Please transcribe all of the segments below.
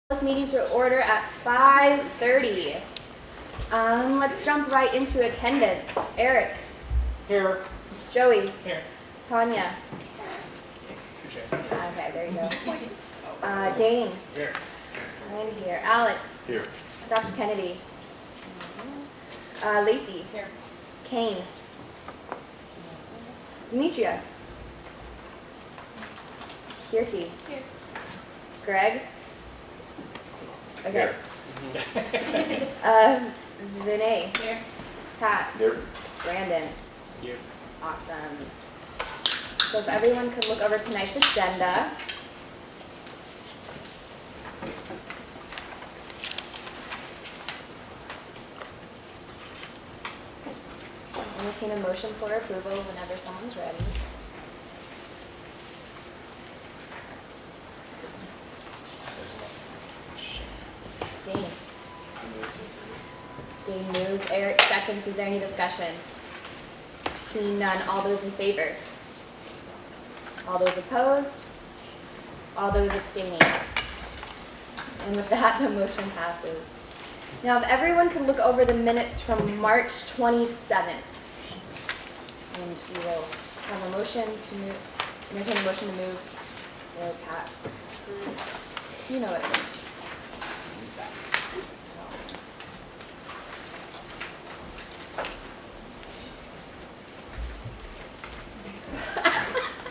This meeting to order at 5:30. Let's jump right into attendance. Eric. Here. Joey. Here. Tanya. Okay, there you go. Dane. Here. I'm here. Alex. Here. Dr. Kennedy. Lacey. Here. Kane. Demetria. Kirti. Here. Greg. Okay. Vinay. Here. Pat. Here. Brandon. Here. Awesome. So if everyone could look over tonight's agenda. Entertain a motion for approval whenever someone's ready. Dane. Dane moves. Eric seconds. Is there any discussion? Seeing none. All those in favor? All those opposed? All those abstaining? And with that, the motion passes. Now, if everyone could look over the minutes from March 27th. And we will have a motion to move, entertain a motion to move, or Pat. You know what it is.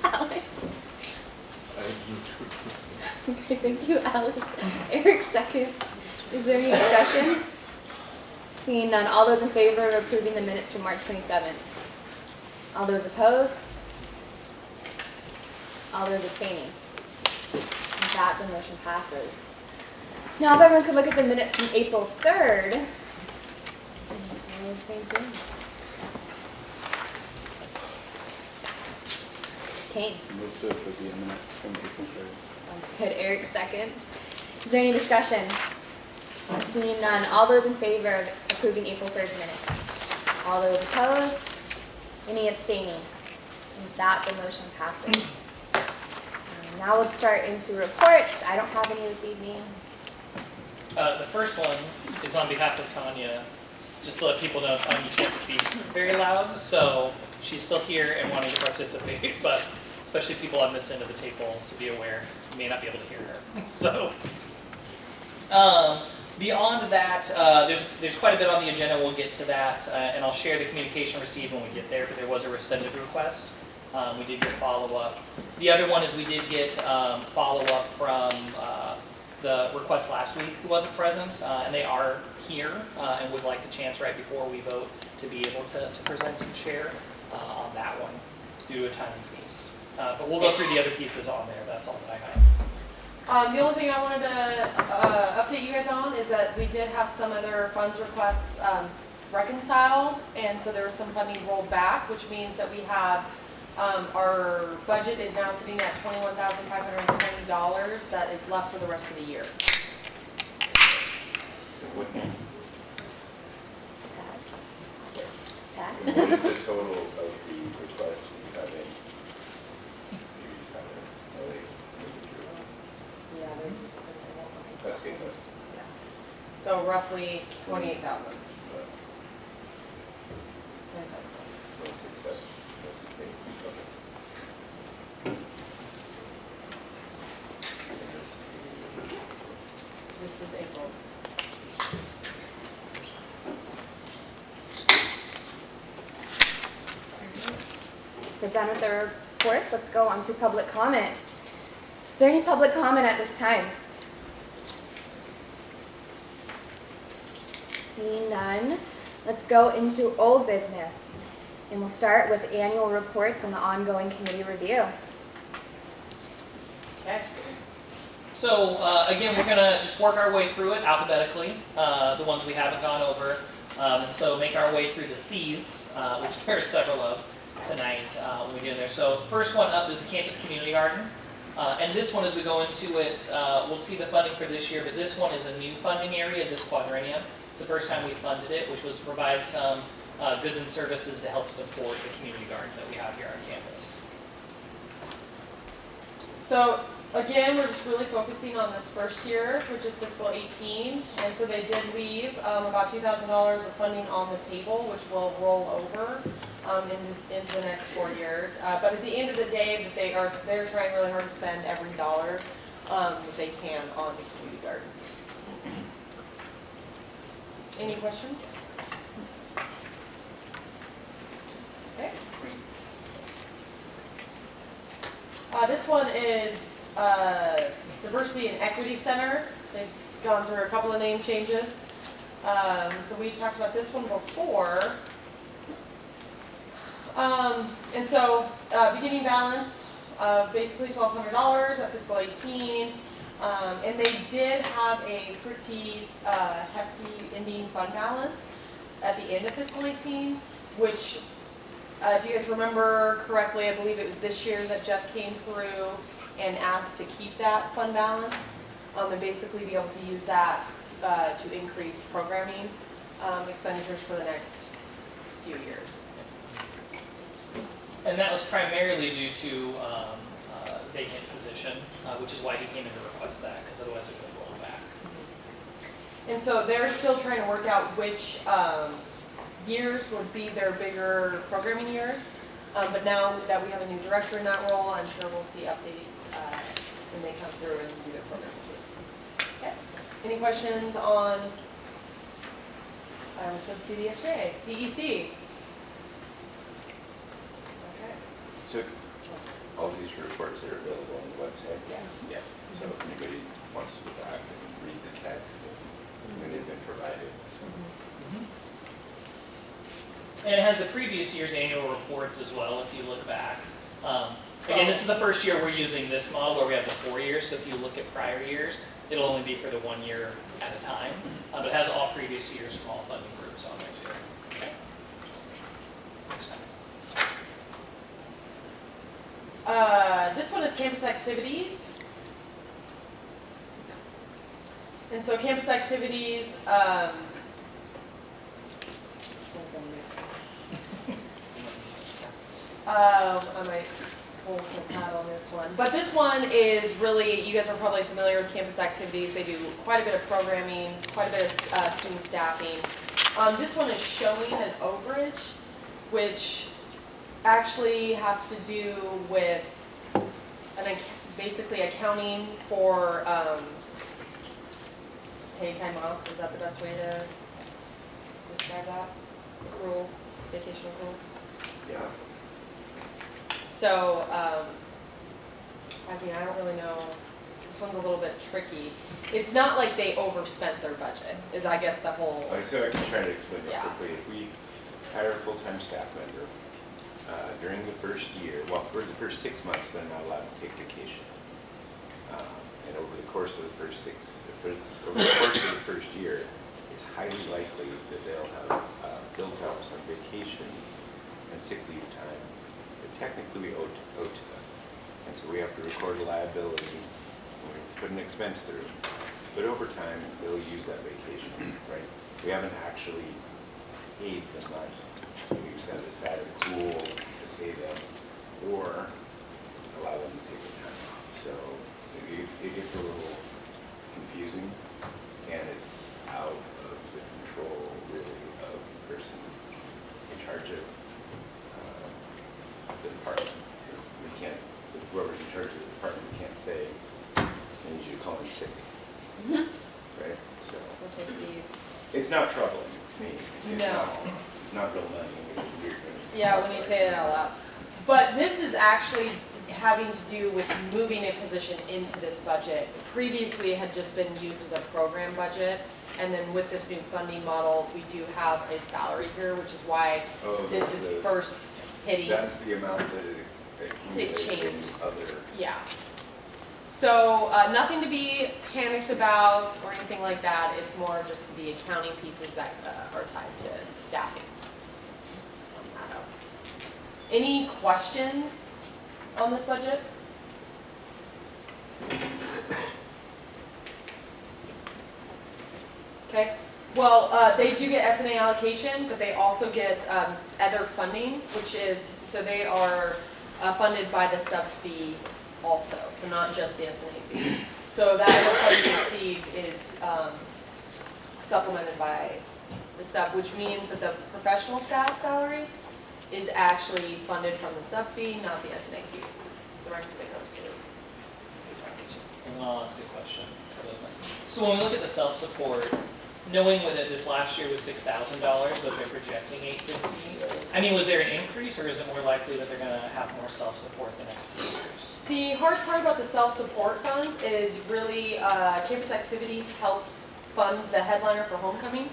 Alex. Okay, thank you, Alex. Eric seconds. Is there any discussion? Seeing none, all those in favor of approving the minutes from March 27th? All those opposed? All those abstaining? With that, the motion passes. Now, if everyone could look at the minutes from April 3rd. Same thing. Kane. Move to approve the minutes from April 3rd. Sounds good. Eric seconds. Is there any discussion? Seeing none. All those in favor of approving April 3rd's minutes? All those opposed? Any abstaining? And with that, the motion passes. Now let's start into reports. I don't have any this evening. The first one is on behalf of Tanya, just to let people know Tanya can't speak very loud, so she's still here and wanting to participate, but especially people on this end of the table to be aware, you may not be able to hear her. So, beyond that, there's quite a bit on the agenda. We'll get to that, and I'll share the communication received when we get there, but there was a rescinded request. We did get follow-up. The other one is we did get follow-up from the request last week who wasn't present, and they are here and would like the chance right before we vote to be able to present and share on that one due to a timing piece. But we'll go through the other pieces on there. That's all that I have. The only thing I wanted to update you guys on is that we did have some other funds requests reconciled, and so there was some funding rolled back, which means that we have our budget is now sitting at $21,520 that is left for the rest of the year. Pass. What is the total of the requests you have in? Yeah, That's good. That's, so roughly 28,000. This is April. We're done with the reports. Let's go on to public comment. Is there any public comment at this time? Seeing none, let's go into old business. And we'll start with annual reports and the ongoing committee review. Okay. So again, we're going to just work our way through it alphabetically, the ones we haven't gone over. And so make our way through the C's, which there are several of tonight when we get in there. So first one up is the campus community garden. And this one, as we go into it, we'll see the funding for this year, but this one is a new funding area this quadrennium. It's the first time we funded it, which was to provide some goods and services to help support the community garden that we have here on campus. So Again, we're just really focusing on this first year, which is fiscal 18, and so they did leave about $2,000 of funding on the table, which will roll over into the next 4 years. But at the end of the day, they're trying really hard to spend every dollar that they can on the community garden. Any questions? Okay. This one is Diversity and Equity Center. They've gone through a couple of name changes. So we've talked about this one before. And so beginning balance of basically $1,200 at fiscal 18. And they did have a pretty hefty ending fund balance at the end of fiscal 18, which if you guys remember correctly, I believe it was this year that Jeff came through and asked to keep that fund balance and basically be able to use that to increase programming expenditures for the next few years. And that was primarily due to vacant position, which is why he came in to request that, because otherwise it would roll back. And so they're still trying to work out which years would be their bigger programming years. But now that we have a new director in that role, I'm sure we'll see updates when they come through and do their program reviews. Okay. Any questions on, I almost said CDSJ, DEC? Okay. So all these reports are available on the website? Yes. Yeah, so if anybody wants to go back and read the text, and they've been provided. And it has the previous year's annual reports as well, if you look back. Again, this is the first year we're using this model where we have the 4 years, so if you look at prior years, it'll only be for the 1 year at a time. But it has all previous years from all funding groups on next year. This one is campus activities. And so campus activities, I might pull the pad on this one. But this one is really, you guys are probably familiar with campus activities. They do quite a bit of programming, quite a bit of student staffing. This one is showing an overage, which actually has to do with basically accounting for paid time off. Is that the best way to describe that? Accrual, vacation accrual? Yeah. So, I mean, I don't really know. This one's a little bit tricky. It's not like they overspent their budget, is I guess the whole. So I can try to explain Yeah. that quickly. If we hire a full-time staff member, during the first year, well, for the first 6 months, they're not allowed to take vacation. And over the course of the first year, it's highly likely that they'll have built up some vacation and sick leave time that technically we owe to them. And so we have to record a liability, and we put an expense through. But over time, they'll use that vacation, right? We haven't actually paid the money. We've set aside a pool to pay them or allow them to take the time off. So it gets a little confusing, and it's out of the control, really, of the person in charge of the department. We can't, whoever's in charge of the department can't say, I need you to call in sick. Right? So We'll take these. it's not troubling to me. No. It's not real money. It's weird. Yeah, when you say that out loud. But this is actually having to do with moving a position into this budget. Previously, it had just been used as a program budget, and then with this new funding model, we do have a salary here, which is why this that's is the- first hitting. That's the amount that it accumulated in changed. other. Yeah. So nothing to be panicked about or anything like that. It's more just the accounting pieces that are tied to staffing. Sum that up. Any questions on this budget? Okay. Well, they do get S&A allocation, but they also get other funding, which is, so they are funded by the sub fee also, so not just the SNA fee. So that other funds received is supplemented by the sub, which means that the professional staff salary is actually funded from the sub fee, not the SNA fee. The rest of it goes to the examination. Well, that's a good question. For those ones. So when we look at the self-support, knowing that this last year was $6,000, but they're projecting $850, I mean, was there an increase, or is it more likely that they're going to have more self-support the next few years? The hard part about the self-support funds is really campus activities helps fund the headliner for homecoming.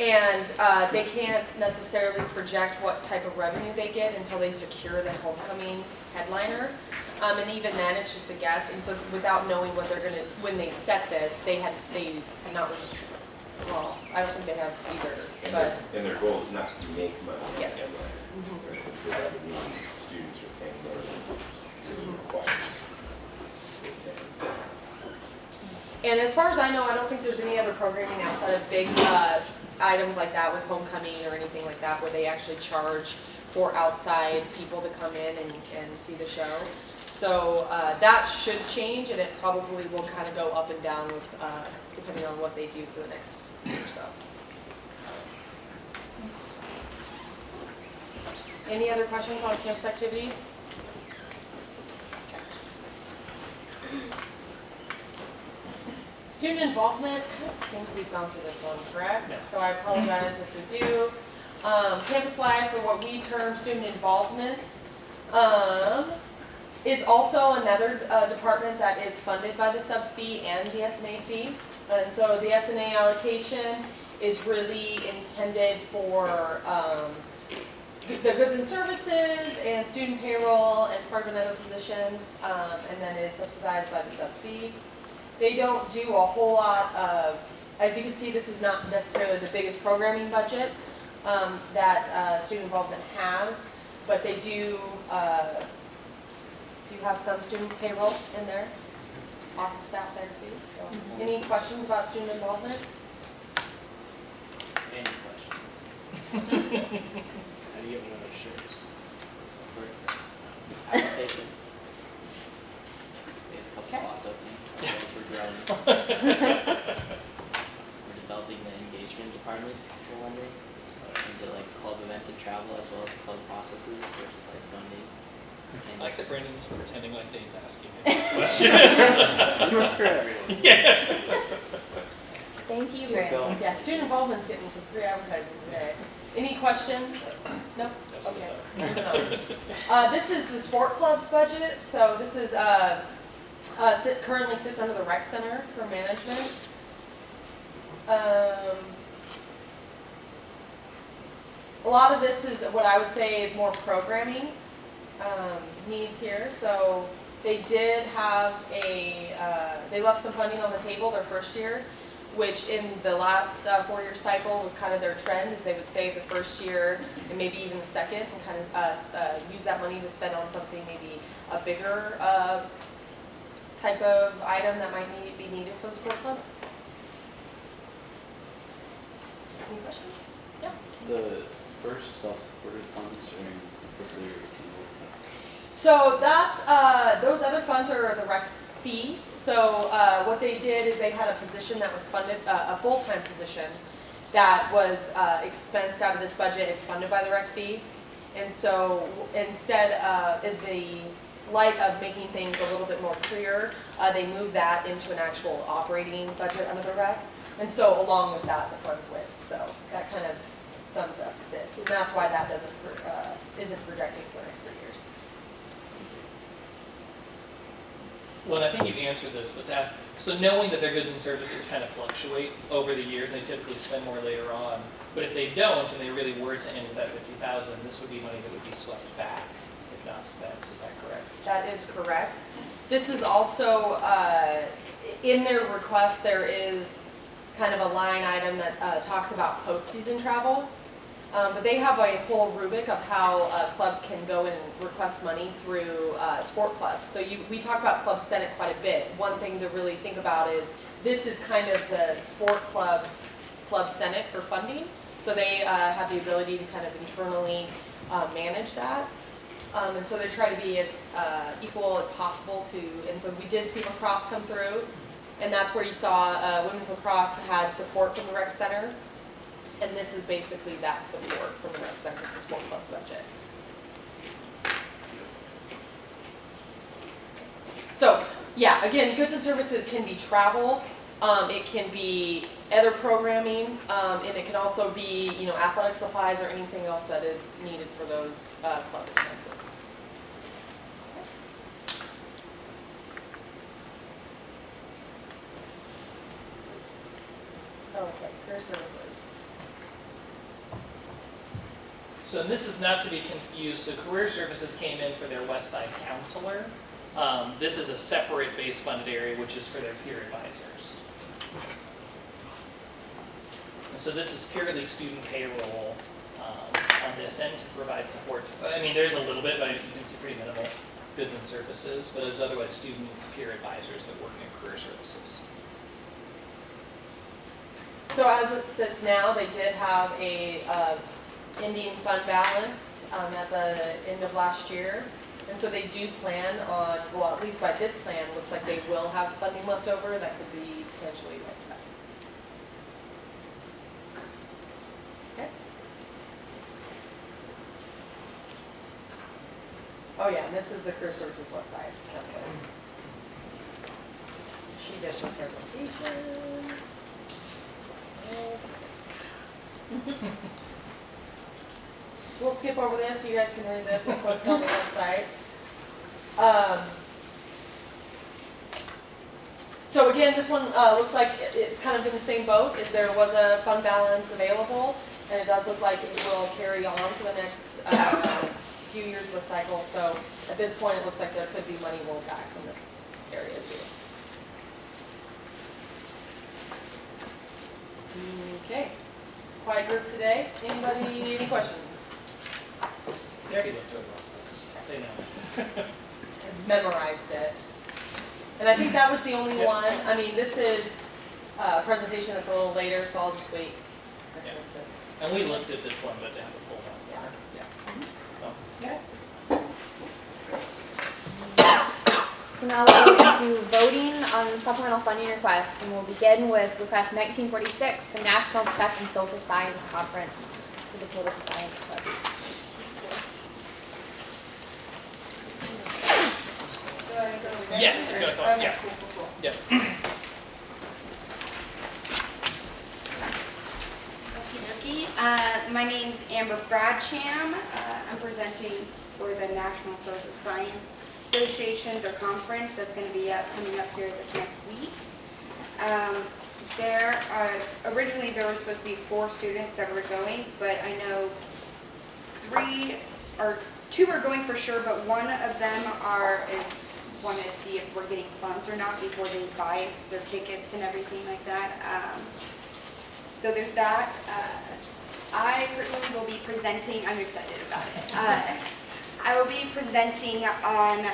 And they can't necessarily project what type of revenue they get until they secure the homecoming headliner. And even then, it's just a guess. And so without knowing what they're going to, when they set this, they have not, well, I don't think they have either. But And their goal is not to make money. Yes. Right? The revenue students are paying more than is required. And as far as I know, I don't think there's any other programming outside of big items like that with homecoming or anything like that where they actually charge for outside people to come in and see the show. So that should change, and it probably will kind of go up and down with depending on what they do for the next year or so. Any other questions on campus activities? Student involvement, I don't think we've gone through this one, correct? No. So I apologize if we do. Campus life, or what we term student involvement, is also another department that is funded by the sub fee and the SNA fee. And so the SNA allocation is really intended for the goods and services and student payroll and part of another position, and then is subsidized by the sub fee. They don't do a whole lot of, as you can see, this is not necessarily the biggest programming budget that student involvement has, but they do have some student payroll in there. Awesome staff there too. So, any questions about student involvement? Any questions? How do you get one of those shirts? Applications. We have a couple Okay. spots opening, as we're growing. We're developing the engagement department, if you're wondering. Into like club events and travel, as well as club processes, which is like funding. I And like that Brandon's pretending like Dane's asking him this question. this is for everyone. Yeah. Thank you, Keep Brandon. going. Yeah, student involvement's getting some free advertising today. Any questions? No? That's what Okay. I Moving on. This is the sport club's budget. So this is currently sits under the rec center for management. A lot of this is what I would say is more programming needs here. So they did have they left some funding on the table their first year, which in the last 4-year cycle was kind of their trend, is they would save the first year and maybe even the second and kind of use that money to spend on something maybe a bigger type of item that might be needed for the sport clubs. Any questions? Yeah. The first self-supported funds during fiscal year 18, what was that? So that's, those other funds are the rec fee. So what they did is they had a position that was funded, a full-time position that was expensed out of this budget and funded by the rec fee. And so instead, in the light of making things a little bit more clear, they moved that into an actual operating budget under the rec. And so along with that, the funds went. So that kind of sums up this. And that's why that isn't projecting for the next 3 years. Well, and I think you answered this, but so knowing that their goods and services kind of fluctuate over the years, and they typically spend more later on, but if they don't, and they really were to end with that 50,000, this would be money that would be swept back if not spent. Is that correct? That is correct. This is also, in their request, there is kind of a line item that talks about postseason travel. But they have a whole rubric of how clubs can go and request money through sport clubs. So we talk about Club Senate quite a bit. One thing to really think about is this is kind of the sport club's Club Senate for funding. So they have the ability to kind of internally manage that. And so they try to be as equal as possible to, and so we did see lacrosse come through. And that's where you saw women's lacrosse had support from the rec center. And this is basically that support from the rec center, the sport club's budget. So, yeah, again, goods and services can be travel, it can be other programming, and it can also be, you know, athletic supplies or anything else that is needed for those club expenses. Okay, career services. So this is not to be confused, so career services came in for their West Side counselor. This is a separate base funded area, which is for their peer advisors. And so this is purely student payroll on this end to provide support. I mean, there's a little bit, but you can see pretty minimal goods and services, but it's otherwise students, peer advisors that work in career services. So as it sits now, they did have a ending fund balance at the end of last year. And so they do plan on, well, at least by this plan, looks like they will have funding left over that could be potentially like that. Okay. Oh yeah, and this is the career services West Side counselor. She did her presentation. We'll skip over this so you guys can read this. It's posted on the website. So again, this one looks like it's kind of in the same boat as there was a fund balance available, and it does look like it will carry on for the next few years of the cycle. So at this point, it looks like there could be money rolled back from this area too. Okay, quiet group today. Anybody, any questions? They already looked over all this. They know. Memorized it. And I think that was the only Yep. one. I mean, this is a presentation that's a little later, so I'll just wait. And we looked at this one, but they haven't pulled out there. Yeah. So now we'll go into voting on supplemental funding requests, and we'll begin with request 1946, the National Tech and Social Science Conference for the Political Science Club. Yes, I'm gonna call it, yeah. Cool. Yep. Okey-dokey. My name's Amber Bradsham. I'm presenting for the National Social Science Association, their conference that's going to be coming up here this next week. Originally there were supposed to be 4 students that were going, but I know 2 are going for sure, but one of them want to see if we're getting funds or not before they buy their tickets and everything like that. So there's that. I personally will be presenting, I'm excited about it. I will be presenting on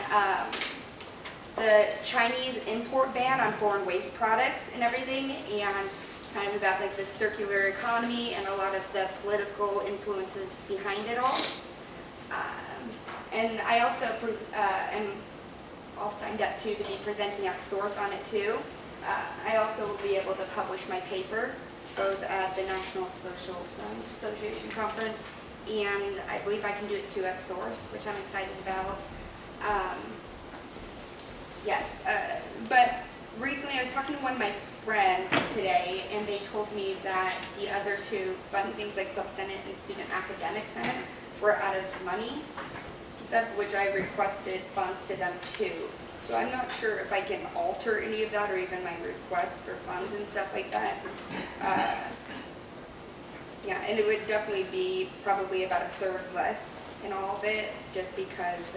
the Chinese import ban on foreign waste products and everything, and kind of about like the circular economy and a lot of the political influences behind it all. And I also am all signed up to be presenting at Source on it too. I also will be able to publish my paper both at the National Social Science Association Conference, and I believe I can do it too at Source, which I'm excited about. But recently I was talking to one of my friends today, and they told me that the other 2 fun things like Club Senate and Student Academic Senate were out of money, stuff which I requested funds to them too. So I'm not sure if I can alter any of that or even my request for funds and stuff like that. Yeah, and it would definitely be probably about 1/3 less in all of it, just because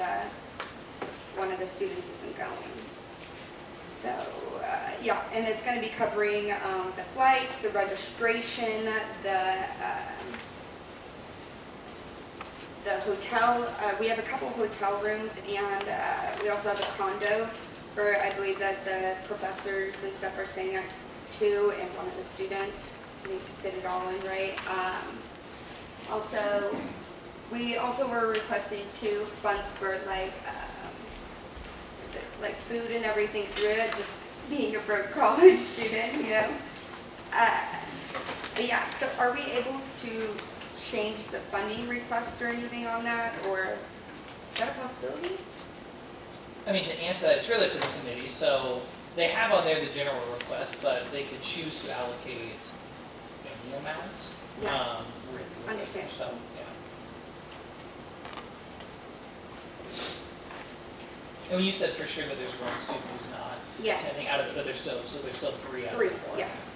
one of the students isn't going. So yeah, and it's going to be covering the flights, the registration, the hotel. We have a couple hotel rooms, and we also have a condo for, I believe that the professors and stuff are staying at too, and one of the students. We need to fit it all in right. Also, We also were requesting too funds for like, is it like food and everything through it, just being a broke college student, you know? But yeah, so are we able to change the funding request or anything on that, or is that a possibility? I mean, to answer that, it's really up to the committee, so they have on there the general request, but they could choose to allocate any amount. Yeah. With Understand. So, yeah. And when you said for sure that there's one student who's not Yes. attending out of it, but there's still, so there's still 3 out of Three, the 4. yes.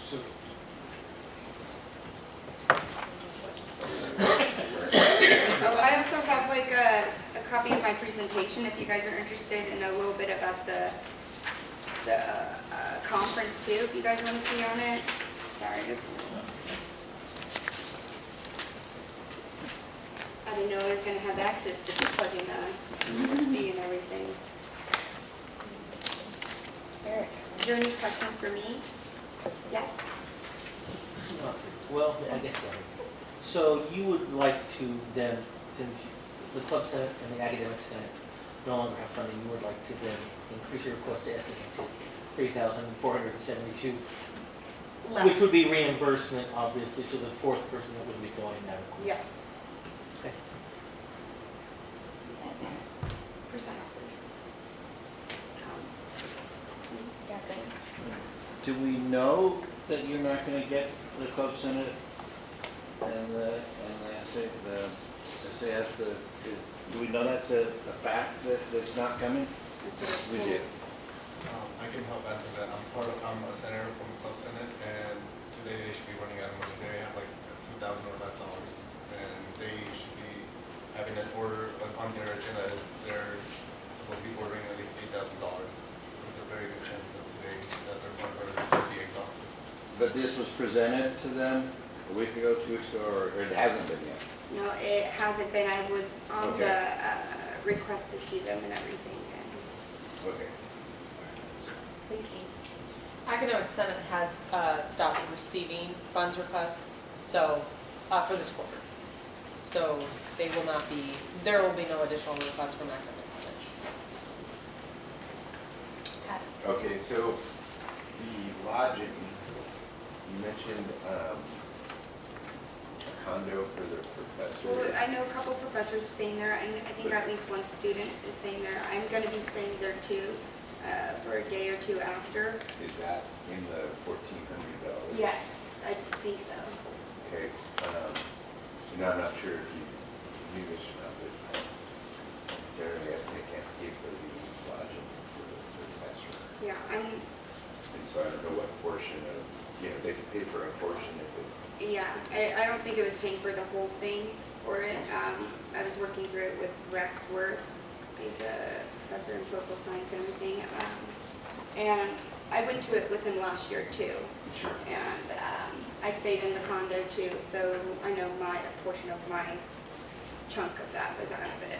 So, Oh, I also have like a copy of my presentation if you guys are interested in a little bit about the conference too, if you guys want to see on it. Sorry, that's. I didn't know I was gonna have access to plugging the USB and everything. Eric? Is there any questions for me? Yes? Well, I guess so. So you would like to then, since the Club Senate and the Academic Senate no longer have funding, you would like to then increase your request to SNA to $3,472, which would be reimbursement, obviously, to the fourth person that would be going now, of course. Yes, Okay. precisely. Yeah, good. do we know that you're not gonna get the Club Senate and the SAS, do we know that's a fact that it's not coming? That's what it's We told. did. I can help answer that. I'm a senator from Club Senate, and today they should be running out of money. They have like $2,000 or less, and they should be having an order on their agenda. They're supposed to be ordering at least $8,000. There's a very good chance that today that their funds should be exhausted. But this was presented to them a week ago, 2 weeks ago, or it hasn't been yet? No, it hasn't been. I was on Okay. the request to see them and everything. And Okay. Lacey? Academic Senate has stopped receiving funds requests, so, for this quarter. So they will not be, there will be no additional requests from Academic Senate. Pat? Okay, so the lodging, you mentioned a condo for the well, professors. I know a couple professors staying there, and I think at least one student is staying there. I'm going to be staying there too, for a day or two after. Is that in the $1,400? Yes, I think so. Okay, you know, I'm not sure if you knew this or not, but generally, I they can't pay for the lodging for the professor. Yeah, And so I don't know what portion of, you know, they could pay for a portion if it, I don't think it was paying for the whole thing for it. I was working through it with Rex Worth. He's a professor in political science and everything. And I went to it with him last year too. sure. And I stayed in the condo too, so I know a portion of my chunk of that was out of it.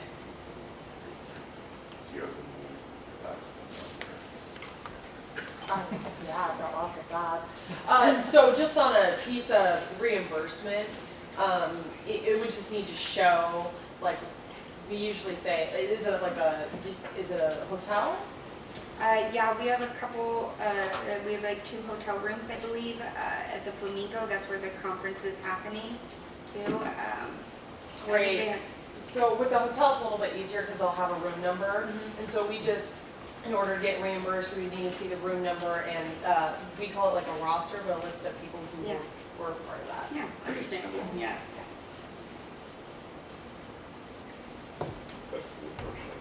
You have Yeah, I've got lots of thoughts. So just on a piece of reimbursement, it would just need to show, like, we usually say, is it a hotel? Yeah, we have a couple, we have like 2 hotel rooms, I believe, at the Flamingo. That's where the conference is happening too. Great. So with the hotel, it's a little bit easier because they'll have a room number. Mhm. And so we just, in order to get reimbursed, we need to see the room number and we call it like a roster, but a list of people who Yeah. were part of that. Yeah, understandable, yeah. but the portion of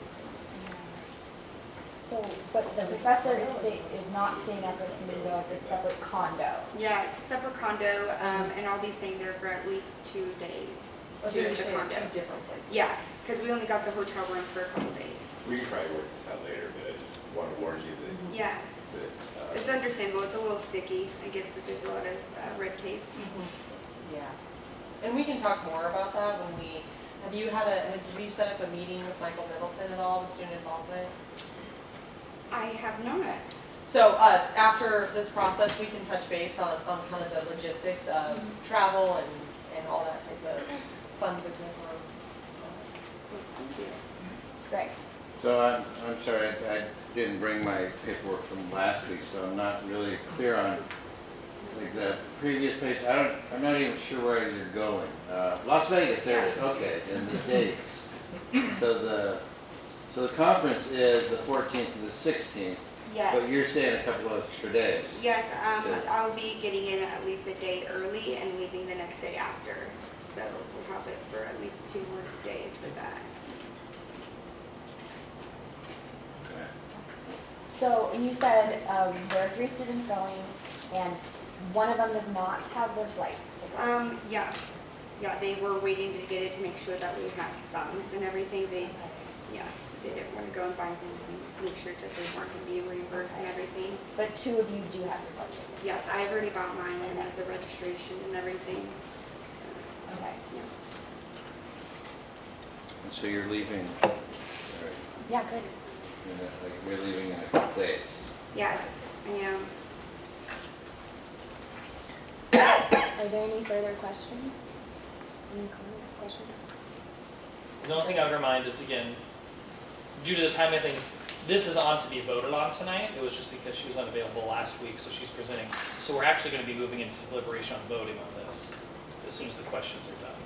So, but the professor is not staying at the Flamingo, it's a separate condo. Yeah, it's a separate condo, and I'll be staying there for at least 2 days. Oh, so you're The staying at condo. 2 different places? Yes, because we only got the hotel room for a couple days. we can probably work this out later, but I just want to warn you that, Yeah, that, it's understandable, it's a little sticky, I guess, that there's a lot of red tape. Yeah. And we can talk more about that when we, have you set up a meeting with Michael Middleton at all, the student involvement? I have not. So, after this process, we can touch base on kind of the logistics of travel and all that type of fun business on. Greg? So I'm sorry, I didn't bring my paperwork from last week, so I'm not really clear on like the previous page. I'm not even sure where you're going. Las Vegas, there it is, okay, and the dates. So the conference is the 14th to the 16th, but Yes. you're staying a couple of extra days. Yes, I'll be getting in at least a day early and leaving the next day after. So we'll have it for at least 2 more days for that. Okay. So, and you said there are 3 students going, and one of them does not have their flight ticket. Yeah, they were waiting to get it to make sure that we had funds and everything. They didn't want to go and buy things and make sure that they weren't going to be reimbursed and everything. But 2 of you do have your flight ticket. Yes, I've already bought mine and the registration and everything. Okay. Yeah. And so you're leaving, Yeah, good. you're leaving in a couple days. Yes, I am. Are there any further questions? Any comments, questions? The only thing I would remind is, again, due to the timing of things, this is on to be voted on tonight. It was just because she was unavailable last week, so she's presenting. So we're actually going to be moving into deliberation on voting on this as soon as the questions are done.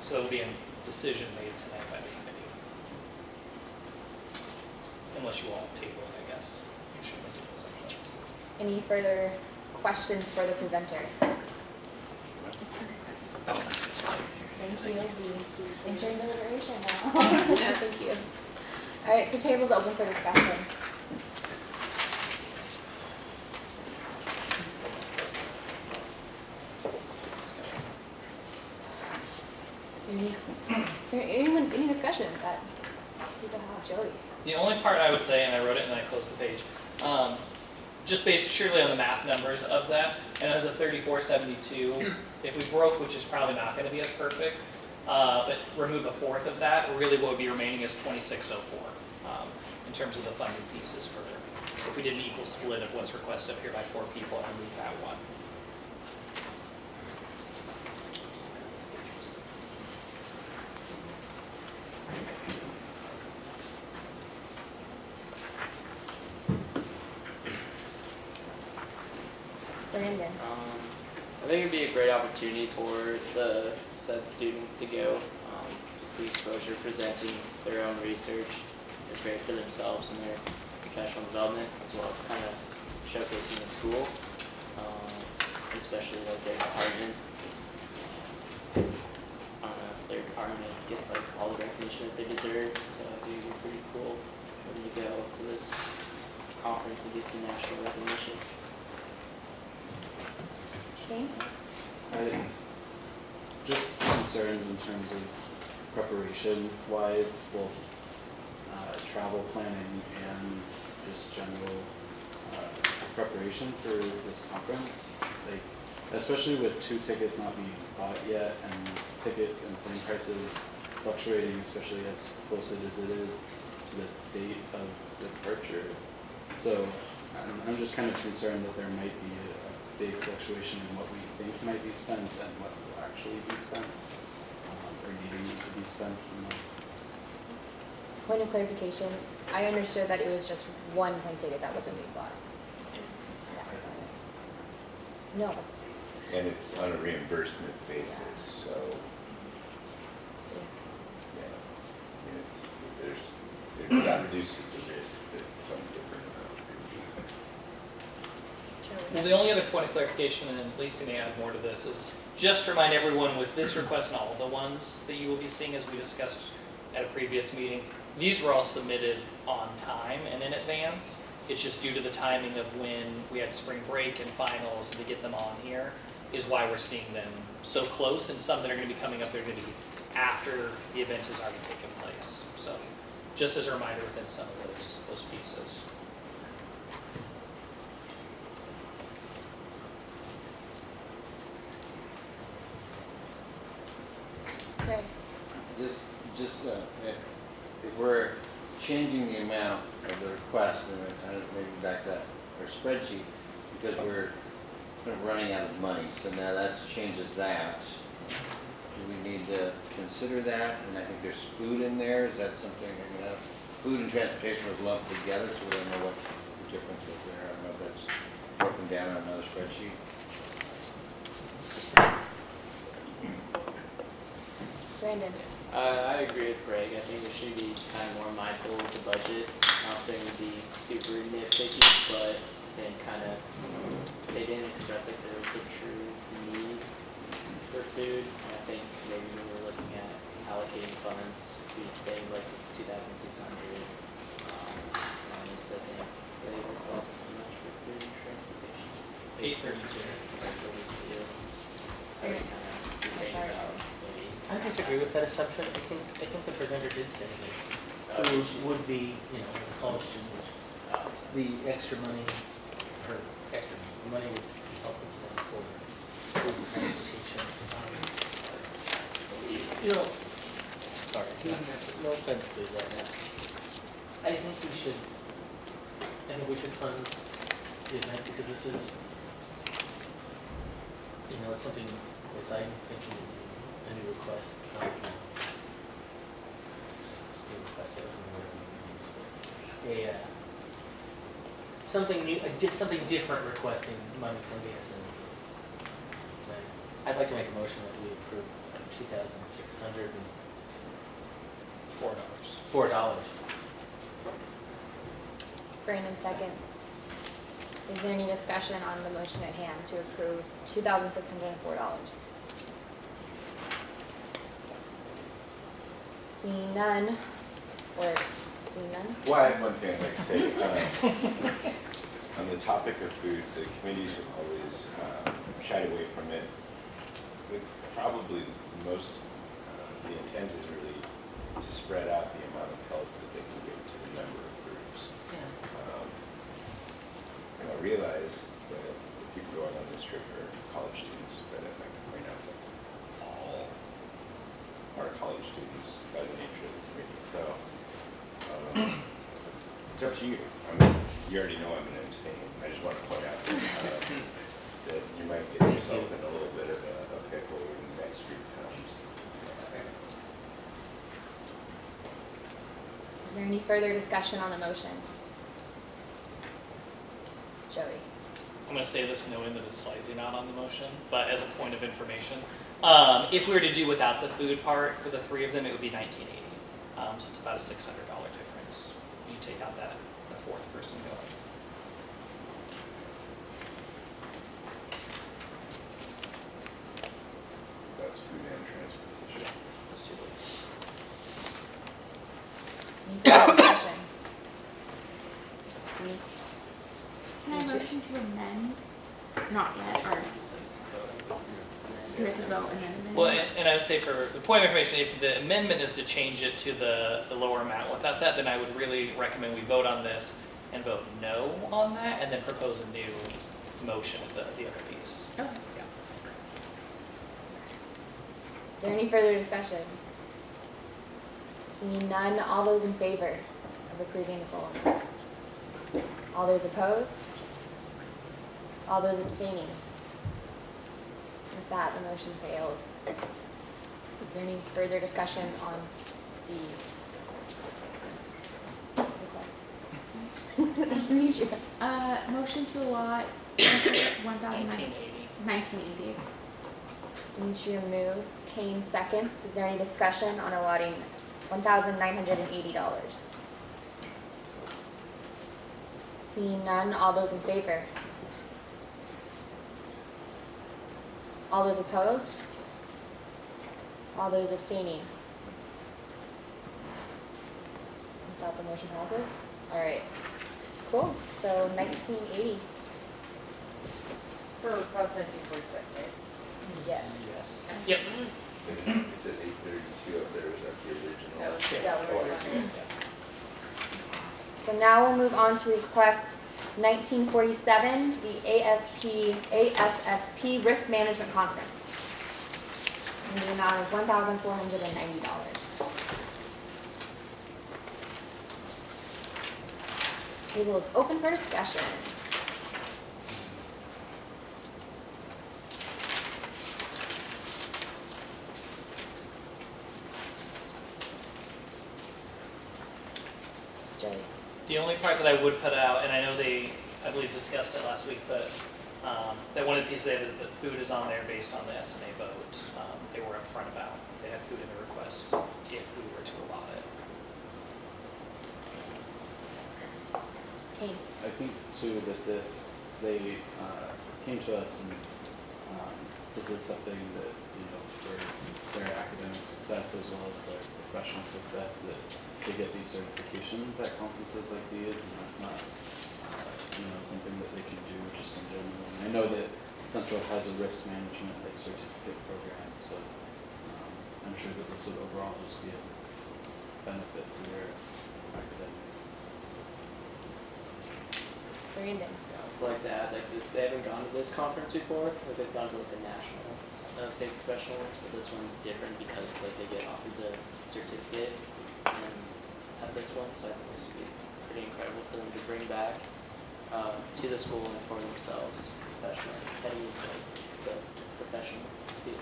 So there will be a decision made tonight by the committee. Unless you all table it, I guess. Make sure we do it someplace. Any further questions for the presenter? Thank you. Entering deliberation now. Thank you. All right, so table's open for discussion. Is there any discussion that people have? Joey? The only part I would say, and I wrote it and then I closed the page, just based surely on the math numbers of that, and it was a 3472. If we broke, which is probably not going to be as perfect, but remove a fourth of that, really what would be remaining is 2604 in terms of the funding pieces for, if we did an equal split of what's requested up here by 4 people and remove that one. Brandon? I think it'd be a great opportunity for the said students to go. Just the exposure, presenting their own research is great for themselves and their professional development, as well as kind of showcasing the school, especially like their department. Their department gets like all the recognition that they deserve, so I think it'd be pretty cool for them to go to this conference and get some national recognition. Kane? Just concerns in terms of preparation wise, both travel planning and just general preparation for this conference. Like, especially with 2 tickets not being bought yet and ticket and plane prices fluctuating, especially as close as it is to the date of departure. So I'm just kind of concerned that there might be a big fluctuation in what we think might be spent and what will actually be spent, or needing to be spent. Point of clarification, I understood that it was just 1 plane ticket that wasn't being bought. That was on it. No, that's And it's on a reimbursement basis, so, yeah. I mean, that reduces the risk that some different amount could be. Well, the only other point of clarification, and Lacey may add more to this, is just remind everyone with this request and all of the ones that you will be seeing as we discussed at a previous meeting, these were all submitted on time and in advance. It's just due to the timing of when we had spring break and finals and to get them on here is why we're seeing them so close, and some that are going to be coming up, they're going to be after the event has already taken place. So just as a reminder within some of those pieces. okay. If we're changing the amount of the request, and maybe back that, or spreadsheet, because we're kind of running out of money, so now that changes that. Do we need to consider that? And I think there's food in there, is that something, food and transportation was lumped together, so we don't know what the difference was there. I don't know if that's broken down on another spreadsheet. Brandon? I agree with Greg. I think we should be kind of more mindful of the budget. Not saying we'd be super nitpicky, but then they didn't express like there was a true need for food. And I think maybe when we're looking at allocating funds, we think like 2,600. And so I think they would cost how much for food and transportation? 832. I would kind of be thinking about maybe. I disagree with that assumption. I think the presenter did say that food would be, as a college student, the extra money, or extra money would be helpful to them for food and transportation. Sorry, no offense, please, I think we should fund the event because this is, it's something, as I'm thinking, is a new request. It's not, a request that wasn't the word we used, but something new, just something different requesting money from the SME. I'd like to make a motion that we approve $2,604. Brandon seconds. Is there any discussion on the motion at hand to approve $2,604? Seeing none, Well, I have one thing I'd like to say. On the topic of food, the committees have always shied away from it. With probably most, the intent is really to spread out the amount of help that they can give to the number of groups. And I realize that the people going on this trip are college students, but I'd like to point out that all are college students by the nature of the committee. So it's up to you. You already know I'm going to abstain. I just want to point out that you might get yourself in a little bit of a pickle when the next group comes. is there any further discussion on the motion? Joey? I'm going to say this knowing that it's slightly not on the motion, but as a point of information. If we were to do without the food part for the three of them, it would be $19.80. So it's about a $600 difference. You take out the fourth person going. That's food and transportation. Yeah, those two. Any further discussion? Can I motion to amend? Not yet, or do we have to vote and then amend? Well, and I would say for the point of information, if the amendment is to change it to the lower amount without that, then I would really recommend we vote on this and vote no on that, and then propose a new motion of the other piece. Okay. Is there any further discussion? Seeing none, all those in favor of approving the full amount? All those opposed? All those abstaining? With that, the motion fails. Is there any further discussion on the request? Nice to meet you. Motion to allot $1,980. 1980. Demetria moves, Kane seconds. Is there any discussion on allotting $1,980? Seeing none, all those in favor? All those opposed? All those abstaining? I thought the motion passes. All right, cool. So 1980. For request 1946, right? Yes. Yes. Yep. It says 832 up there. Is that the original? That was Oh, I see. So now we'll move on to request 1947, the ASSP Risk Management Conference, in the amount of $1,490. Table is open for discussion. Joey? The only part that I would put out, and I know I believe discussed it last week, but that one of the pieces they have is that food is on there based on the SMA vote. They were upfront about, they had food in the request if we were to allot it. Kane? I think too that they came to us and this is something that, for their academic success as well as their professional success, that they get these certifications at conferences like these, and that's not, something that they can do just in general. And I know that Central has a risk management certificate program, so I'm sure that this would overall just be a benefit to their academics. Brandon? Yeah, I also like to add, they haven't gone to this conference before, or they've gone to the national state professional ones, but this one's different because they get offered the certificate and at this one, so I think this would be pretty incredible for them to bring back to the school and for themselves professionally, heading into the professional field.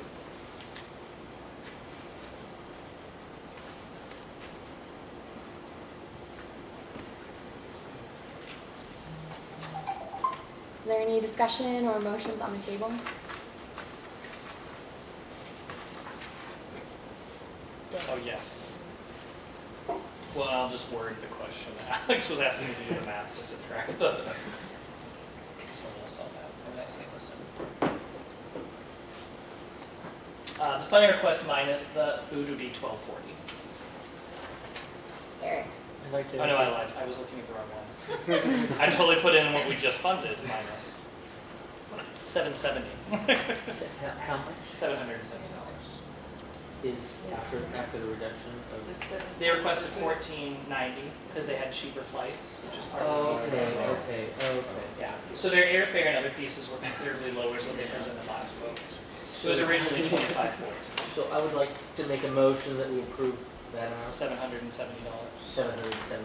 Is there any discussion or motions on the table? Oh, yes. Well, I'll just word the question. Alex was asking me to do the math to subtract the. Someone else saw that. Or did I say listen? The funding request minus the food would be $12.40. Eric? I'd like to. Oh no, I lied. I was looking at the wrong one. I totally put in what we just funded minus $770. How much $770. is after the reduction of? They requested $14.90 because they had cheaper flights, which is part Oh, of the reason. okay. Yeah. So their airfare and other pieces were considerably lower as what they presented last vote. It was originally $25.40. So I would like to make a motion that we approve that amount, $770. $770.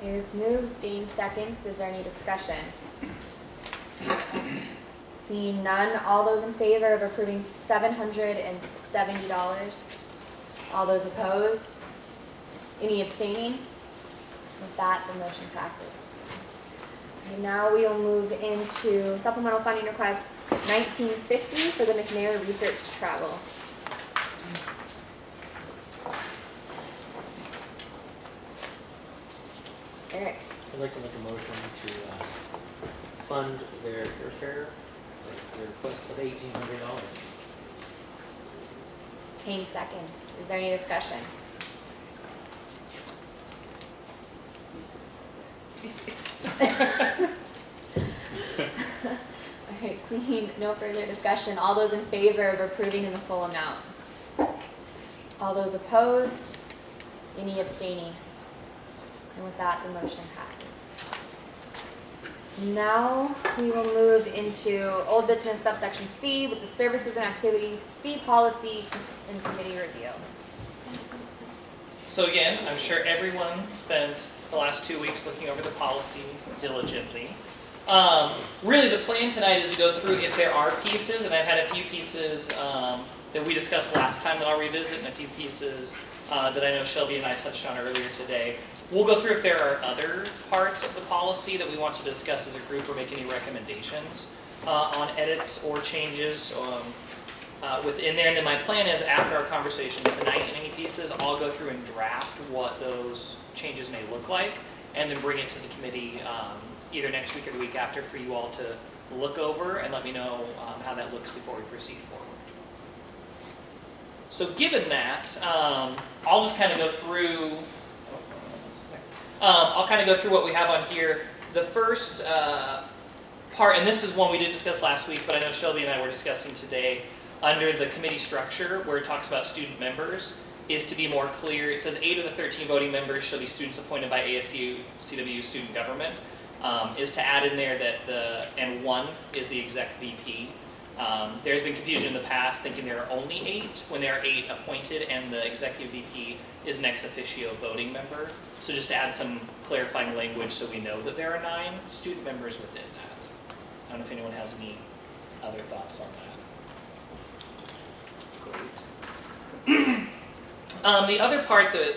Eric moves, Dane seconds. Is there any discussion? Seeing none, all those in favor of approving $770? All those opposed? Any abstaining? With that, the motion passes. Okay, now we will move into supplemental funding request 1950 for the McNair Research Travel. Eric? I'd like to make a motion to fund their airfare, their request of $1,800. Kane seconds. Is there any discussion? Alright, seeing no further discussion, all those in favor of approving in the full amount? All those opposed? Any abstaining? And with that, the motion passes. Now, we will move into old business subsection C with the services and activities fee policy and committee review. So again, I'm sure everyone spent the last 2 weeks looking over the policy diligently. Really, the plan tonight is to go through if there are pieces, and I've had a few pieces that we discussed last time that I'll revisit, and a few pieces that I know Shelby and I touched on earlier today. We'll go through if there are other parts of the policy that we want to discuss as a group or make any recommendations on edits or changes within there. And then my plan is after our conversation tonight in any pieces, I'll go through and draft what those changes may look like and then bring it to the committee either next week or the week after for you all to look over and let me know how that looks before we proceed forward. So given that, I'll just kind of go through what we have on here. The first part, and this is one we did discuss last week, but I know Shelby and I were discussing today, under the committee structure where it talks about student members, is to be more clear. It says 8 of the 13 voting members shall be students appointed by ASU, CWU student government, is to add in there that and 1 is the exec VP. There's been confusion in the past thinking there are only 8 when there are 8 appointed and the executive VP is an ex officio voting member. So just to add some clarifying language so we know that there are 9 student members within that. I don't know if anyone has any other thoughts on that. Great. The other part that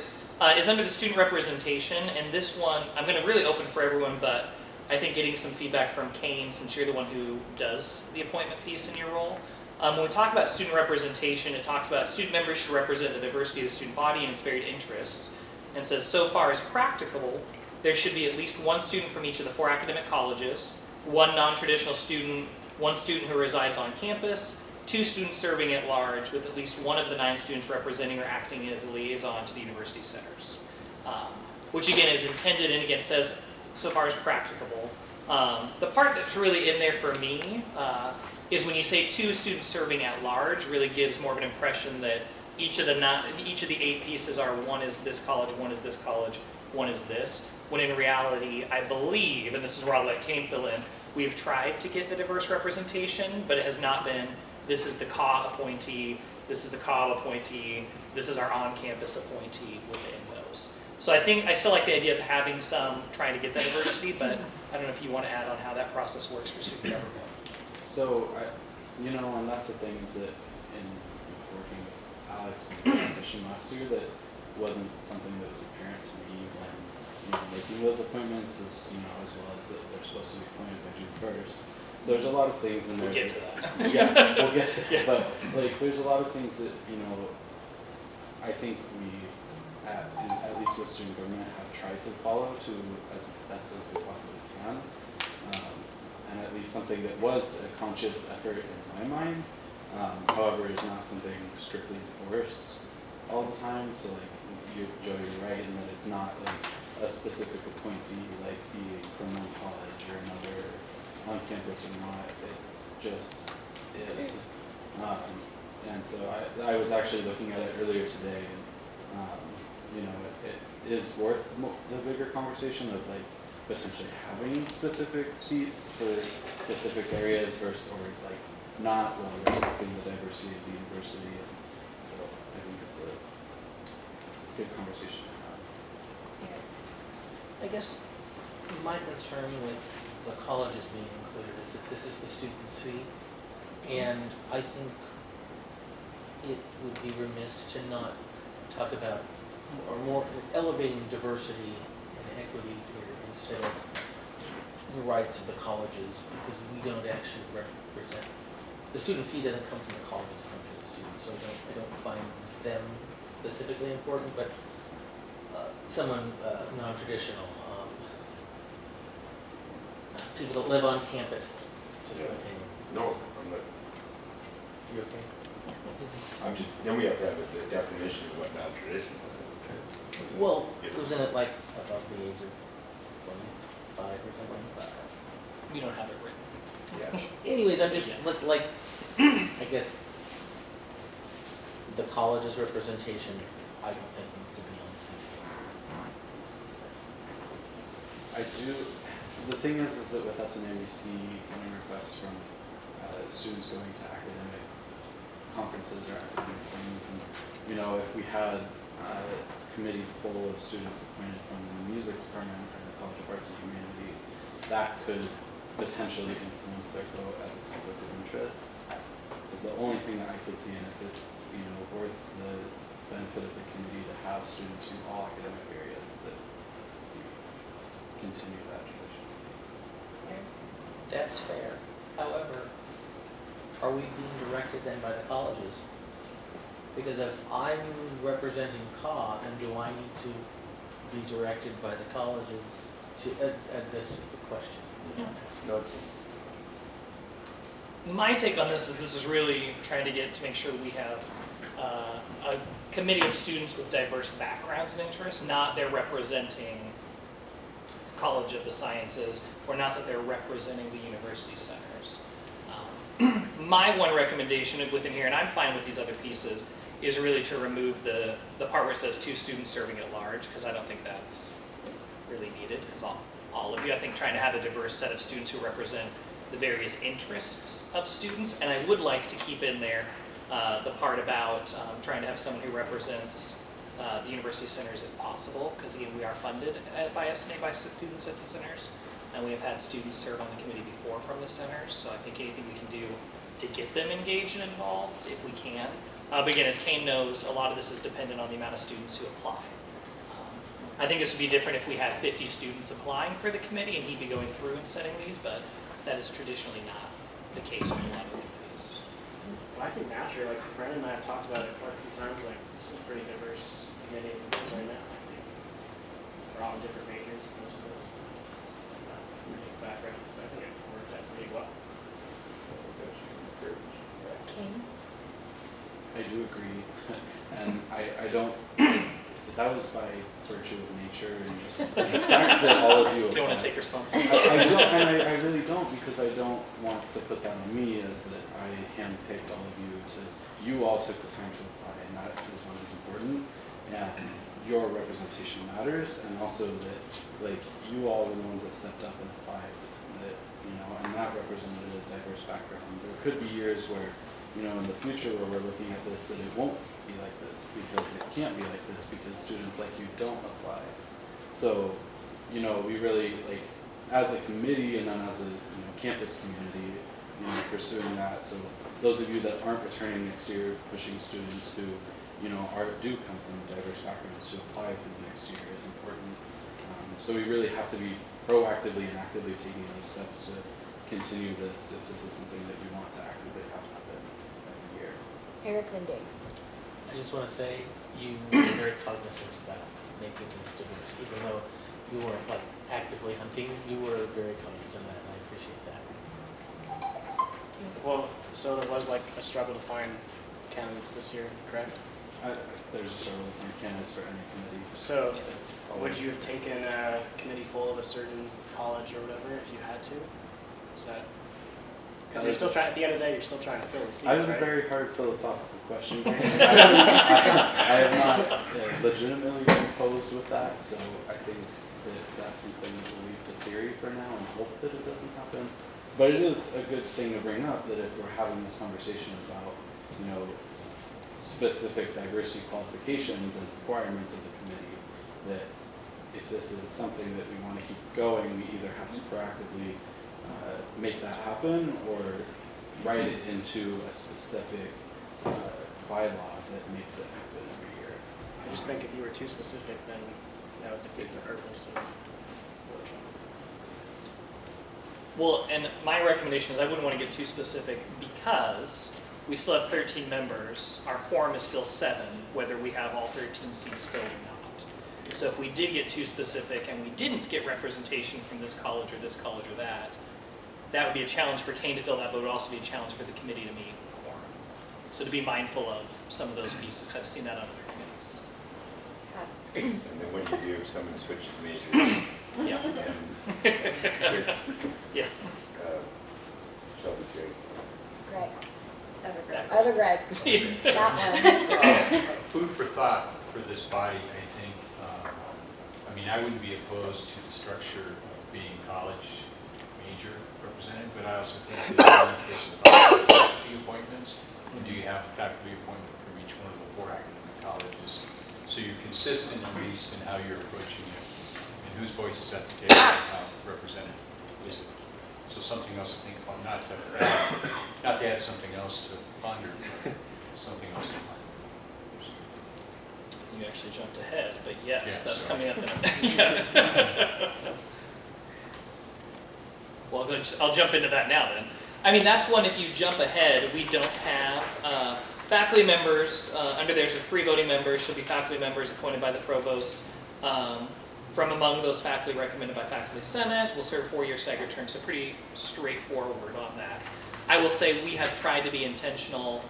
is under the student representation, and this one, I'm gonna really open for everyone, but I think getting some feedback from Kane, since you're the one who does the appointment piece in your role. When we talk about student representation, it talks about student members should represent the diversity of the student body and its varied interests, and says, so far as practicable, there should be at least one student from each of the 4 academic colleges, 1 non-traditional student, 1 student who resides on campus, 2 students serving at large, with at least 1 of the 9 students representing or acting as a liaison to the university centers. Which again is intended, and again says, so far as practicable. The part that's really in there for me is when you say 2 students serving at large, really gives more of an impression that each of the 8 pieces are, 1 is this college, 1 is this college, 1 is this. When in reality, I believe, and this is where I'll let Kane fill in, we've tried to get the diverse representation, but it has not been, this is the CAW appointee, this is the CAW appointee, this is our on-campus appointee within those. So I still like the idea of having some, trying to get that diversity, but I don't know if you want to add on how that process works for student government. So, and that's the thing is that in working with Alex in the transition last year, that wasn't something that was apparent to me when making those appointments, as well as that they're supposed to be appointed by June 1st. So there's a lot of things in there. We'll get to that. Yeah, we'll get there. Yeah. But there's a lot of things that I think we, at least with student government, have tried to follow to as best as we possibly can. And at least something that was a conscious effort in my mind, however, is not something strictly enforced all the time. So Joe, you're right in that it's not a specific appointee like being from one college or another on campus or not. It's just is. And so I was actually looking at it earlier today, and it is worth the bigger conversation of potentially having specific seats for specific areas versus not while respecting the diversity of the university. And so I think it's a good conversation to have. I guess my concern with the colleges being included is that this is the student's fee, and I think it would be remiss to not talk about or more elevating diversity and equity here instead of the rights of the colleges, because we don't actually represent. The student fee doesn't come from the colleges, it comes from the students, so I don't find them specifically important, but someone non-traditional, people that live on campus, just my opinion. No, I'm not. You okay? Then we have to have a definition of what non-traditional is. Well, isn't it above the age of 25 or something? We don't have it written. Yeah. Anyways, I'm just I guess the college's representation, I don't think needs to be on the same I do. The thing is that with SNA we see many requests from students going to academic conferences or academic things, and if we had a committee full of students appointed from the music department or the College of Arts and Humanities, that could potentially influence their vote as a conflict of interest. Is the only thing that I could see, and if it's worth the benefit of the committee to have students from all academic areas that continue that tradition. That's fair. However, are we being directed then by the colleges? Because if I'm representing CAW, then do I need to be directed by the colleges to, that's just the question. No, it's My take on this is really trying to make sure we have a committee of students with diverse backgrounds and interests, not they're representing College of the Sciences, or not that they're representing the university centers. My one recommendation within here, and I'm fine with these other pieces, is really to remove the part where it says 2 students serving at large, because I don't think that's really needed, because all of you, I think, trying to have a diverse set of students who represent the various interests of students, and I would like to keep in there the part about trying to have someone who represents the university centers if possible, because again, we are funded by SNA by students at the centers, and we have had students serve on the committee before from the centers, so I think anything we can do to get them engaged and involved, if we can. But again, as Kane knows, a lot of this is dependent on the amount of students who apply. I think this would be different if we had 50 students applying for the committee and he'd be going through and setting these, but that is traditionally not the case with a lot of committees. Well, I think naturally, like Brandon and I have talked about it quite a few times, like this is a pretty diverse committee as it is right now, I think. We're all in different majors, most of us. Unique backgrounds, so I think it worked out pretty well. King? I do agree, and I don't, that was by virtue of nature and just the fact that all of you. You don't want to applied. take responsibility. I don't, and I really don't, because I don't want to put that on me as that I handpicked all of you to, you all took the time to apply, and that is what is important. And your representation matters, and also that, like, you all were the ones that stepped up and applied, that, you know, and that represented a diverse background. There could be years where, you know, in the future where we're looking at this, that it won't be like this, because it can't be like this, because students like you don't apply. So, you know, we really, like, as a committee and then as a, you know, campus community, you know, pursuing that. So those of you that aren't returning next year, pushing students who, you know, do come from diverse backgrounds to apply for the next year is important. So we really have to be proactively and actively taking those steps to continue this if this is something that we want to actively have happen as a year. Eric Linding. I just want to say you were very cognizant about making this diverse, even though you weren't like actively hunting, you were very cognizant of that, and I appreciate that. Well, so there was like a struggle to find candidates this year, correct? There's a struggle with candidates for any committee. So It's would always- you have taken a committee full of a certain college or whatever if you had to? Is that, because you're still trying, at the end of the day, you're still trying to fill the seats, That is a right? very hard philosophical question. I have not legitimately been posed with that, so I think that that's something that we'll leave to theory for now and hope that it doesn't happen. But it is a good thing to bring up that if we're having this conversation about, you know, specific diversity qualifications and requirements of the committee, that if this is something that we want to keep going, we either have to proactively make that happen or write it into a specific bylaw that makes it happen every year. I just think if you were too specific, then that would defeat the purpose of workshop. Well, and my recommendation is I wouldn't want to get too specific because we still have 13 members. Our quorum is still 7, whether we have all 13 seats filled or not. So if we did get too specific and we didn't get representation from this college or that, that would be a challenge for Kane to fill that, but it would also be a challenge for the committee to meet quorum. So to be mindful of some of those pieces. I've seen that on other committees. And then when you do, someone switches majors. Yeah. And Yeah. Shelby J. Greg. That- Other Greg. That one. Food for thought for this body, I think. I mean, I wouldn't be opposed to the structure of being college major represented, but I also think that in the case of faculty appointments, and do you have a faculty appointment from each one of the 4 academic colleges? So you're consistent at least in how you're approaching it, and whose voice is at the table, how represented is it? So something else to think about, not to add something else to ponder, but something else to ponder. You actually jumped ahead, but yes, Yeah, that's sorry. coming up in a yeah. Well, I'll jump into that now then. I mean, that's one, if you jump ahead, we don't have faculty members, under there's 3 voting members, should be faculty members appointed by the provost. From among those faculty recommended by faculty senate, will serve 4-year staggered terms, so pretty straightforward on that. I will say we have tried to be intentional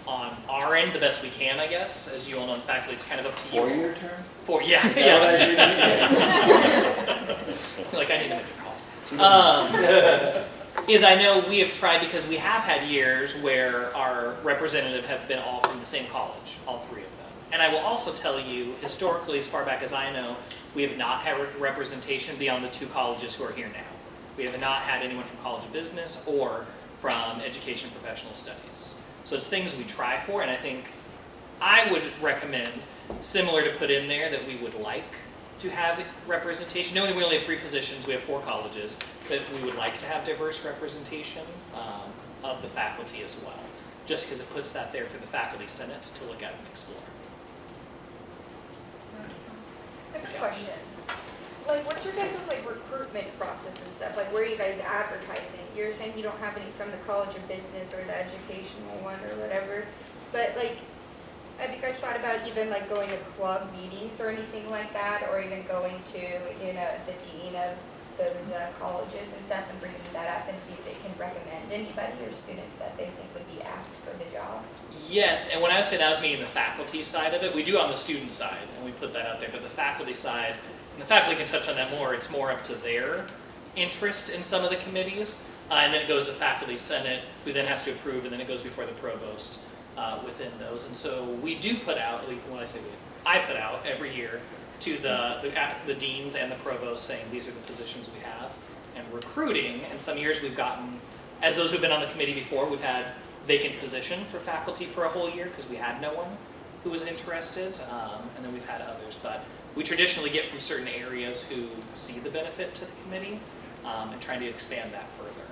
on our end the best we can, I guess. As you all know, in faculty, it's kind of up to you. 4-year term? Yeah. Is that what I Yeah. Like I need to make calls. Is I know we have tried because we have had years where our representative have been all from the same college, all 3 of them. And I will also tell you, historically, as far back as I know, we have not had representation beyond the 2 colleges who are here now. We have not had anyone from College of Business or from Education and Professional Studies. So it's things we try for, and I think I would recommend, similar to put in there, that we would like to have representation. Knowing we only have 3 positions, we have 4 colleges, but we would like to have diverse representation of the faculty as well, just because it puts that there for the faculty senate to look at and explore. question. Like, what's your guys' like recruitment process and stuff? Like, where are you guys advertising? You're saying you don't have any from the College of Business or the educational one or whatever, but like, have you guys thought about even like going to club meetings or anything like that, or even going to, you know, the dean of those colleges and stuff and bringing that up and see if they can recommend anybody or student that they think would be apt for the job? Yes, and when I was saying that, I was meaning the faculty side of it. We do on the student side, and we put that out there, but the faculty side, and the faculty can touch on that more, it's more up to their interest in some of the committees, and then it goes to faculty senate, who then has to approve, and then it goes before the provost within those. And so we do put out, at least when I say we, I put out every year to the deans and the provost saying these are the positions we have, and recruiting, and some years we've gotten, as those who've been on the committee before, we've had vacant position for faculty for a whole year because we had no one who was interested, and then we've had others. But we traditionally get from certain areas who see the benefit to the committee, and trying to expand that further.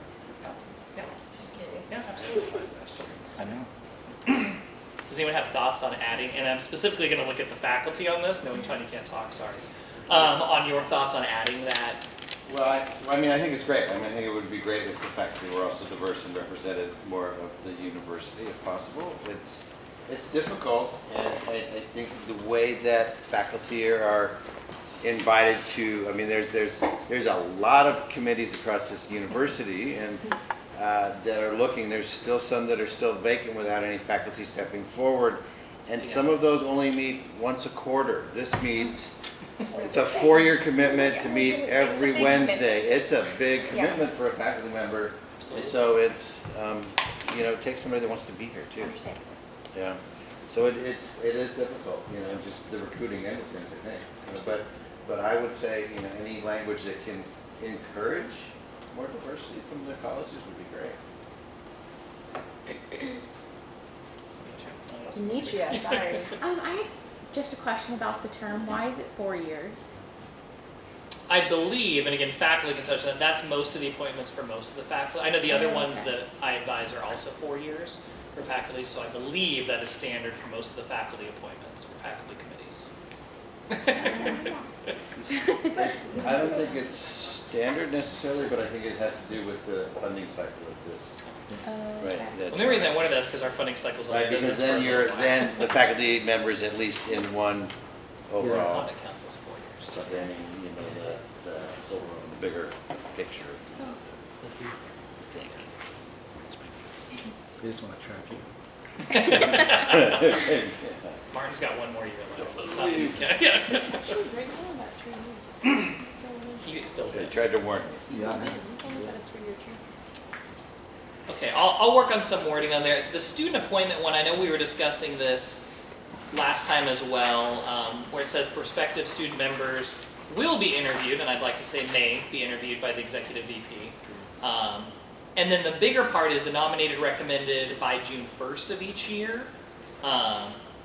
Yeah, Just curious. yeah, absolutely. I know. Does anyone have thoughts on adding, and I'm specifically going to look at the faculty on this, knowing Tony can't talk, sorry, on your thoughts on adding that? Well, I mean, I think it's great. I mean, I think it would be great if the faculty were also diverse and represented more of the university if possible. It's difficult, and I think the way that faculty are invited to, I mean, there's a lot of committees across this university and that are looking. There's still some that are still vacant without any faculty stepping forward, and some of those only meet once a quarter. This meets. It's a 4-year commitment to meet every Wednesday. It's a big commitment for a faculty member. Absolutely. So it's, you know, it takes somebody that wants to be here too. Yeah. So it is difficult, you know, just the recruiting end of things, I think. You know, but I would say, you know, any language that can encourage more diversity from the colleges would be great. Demetria, sorry. I had just a question about the term. Why is it 4 years? I believe, and again, faculty can touch on that, that's most of the appointments for most of the faculty. I know the other ones Okay. that I advise are also 4 years for faculty, so I believe that is standard for most of the faculty appointments for faculty committees. I don't think it's standard necessarily, but I think it has to do with the funding cycle of this. Right. Well, the reason I wanted that is because our funding cycle's only Right, been because this for a then little while. then the faculty members at least in one overall. Audit council's 4 years. So then, you know, the overall, the bigger picture thing. They just want to trap you. Martin's got one more year left. Not these guys. Yeah. You get filled They in. tried to warn me. Yeah. Okay, I'll work on some wording on there. The student appointment one, I know we were discussing this last time as well, where it says prospective student members will be interviewed, and I'd like to say may be interviewed by the executive VP. And then the bigger part is the nominated recommended by June 1st of each year,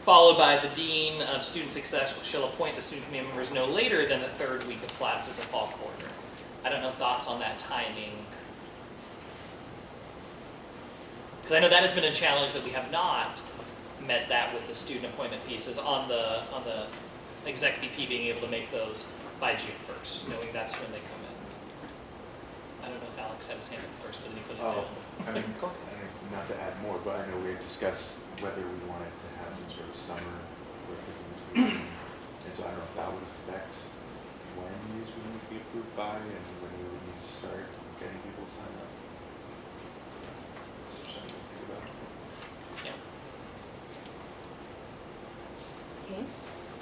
followed by the Dean of Student Success shall appoint the student committee members no later than the 3rd week of classes of fall quarter. I don't know thoughts on that timing. Because I know that has been a challenge that we have not met that with the student appointment pieces on the exec VP being able to make those by June 1st, knowing that's when they come in. I don't know if Alex had his hand up first, but then he put it down. I mean, not to add more, but I know we had discussed whether we wanted to have some sort of summer work in between. And so I don't know if that would affect when these would need to be approved by and when we would need to start getting people signed up. So something to think about. Yeah. Okay. I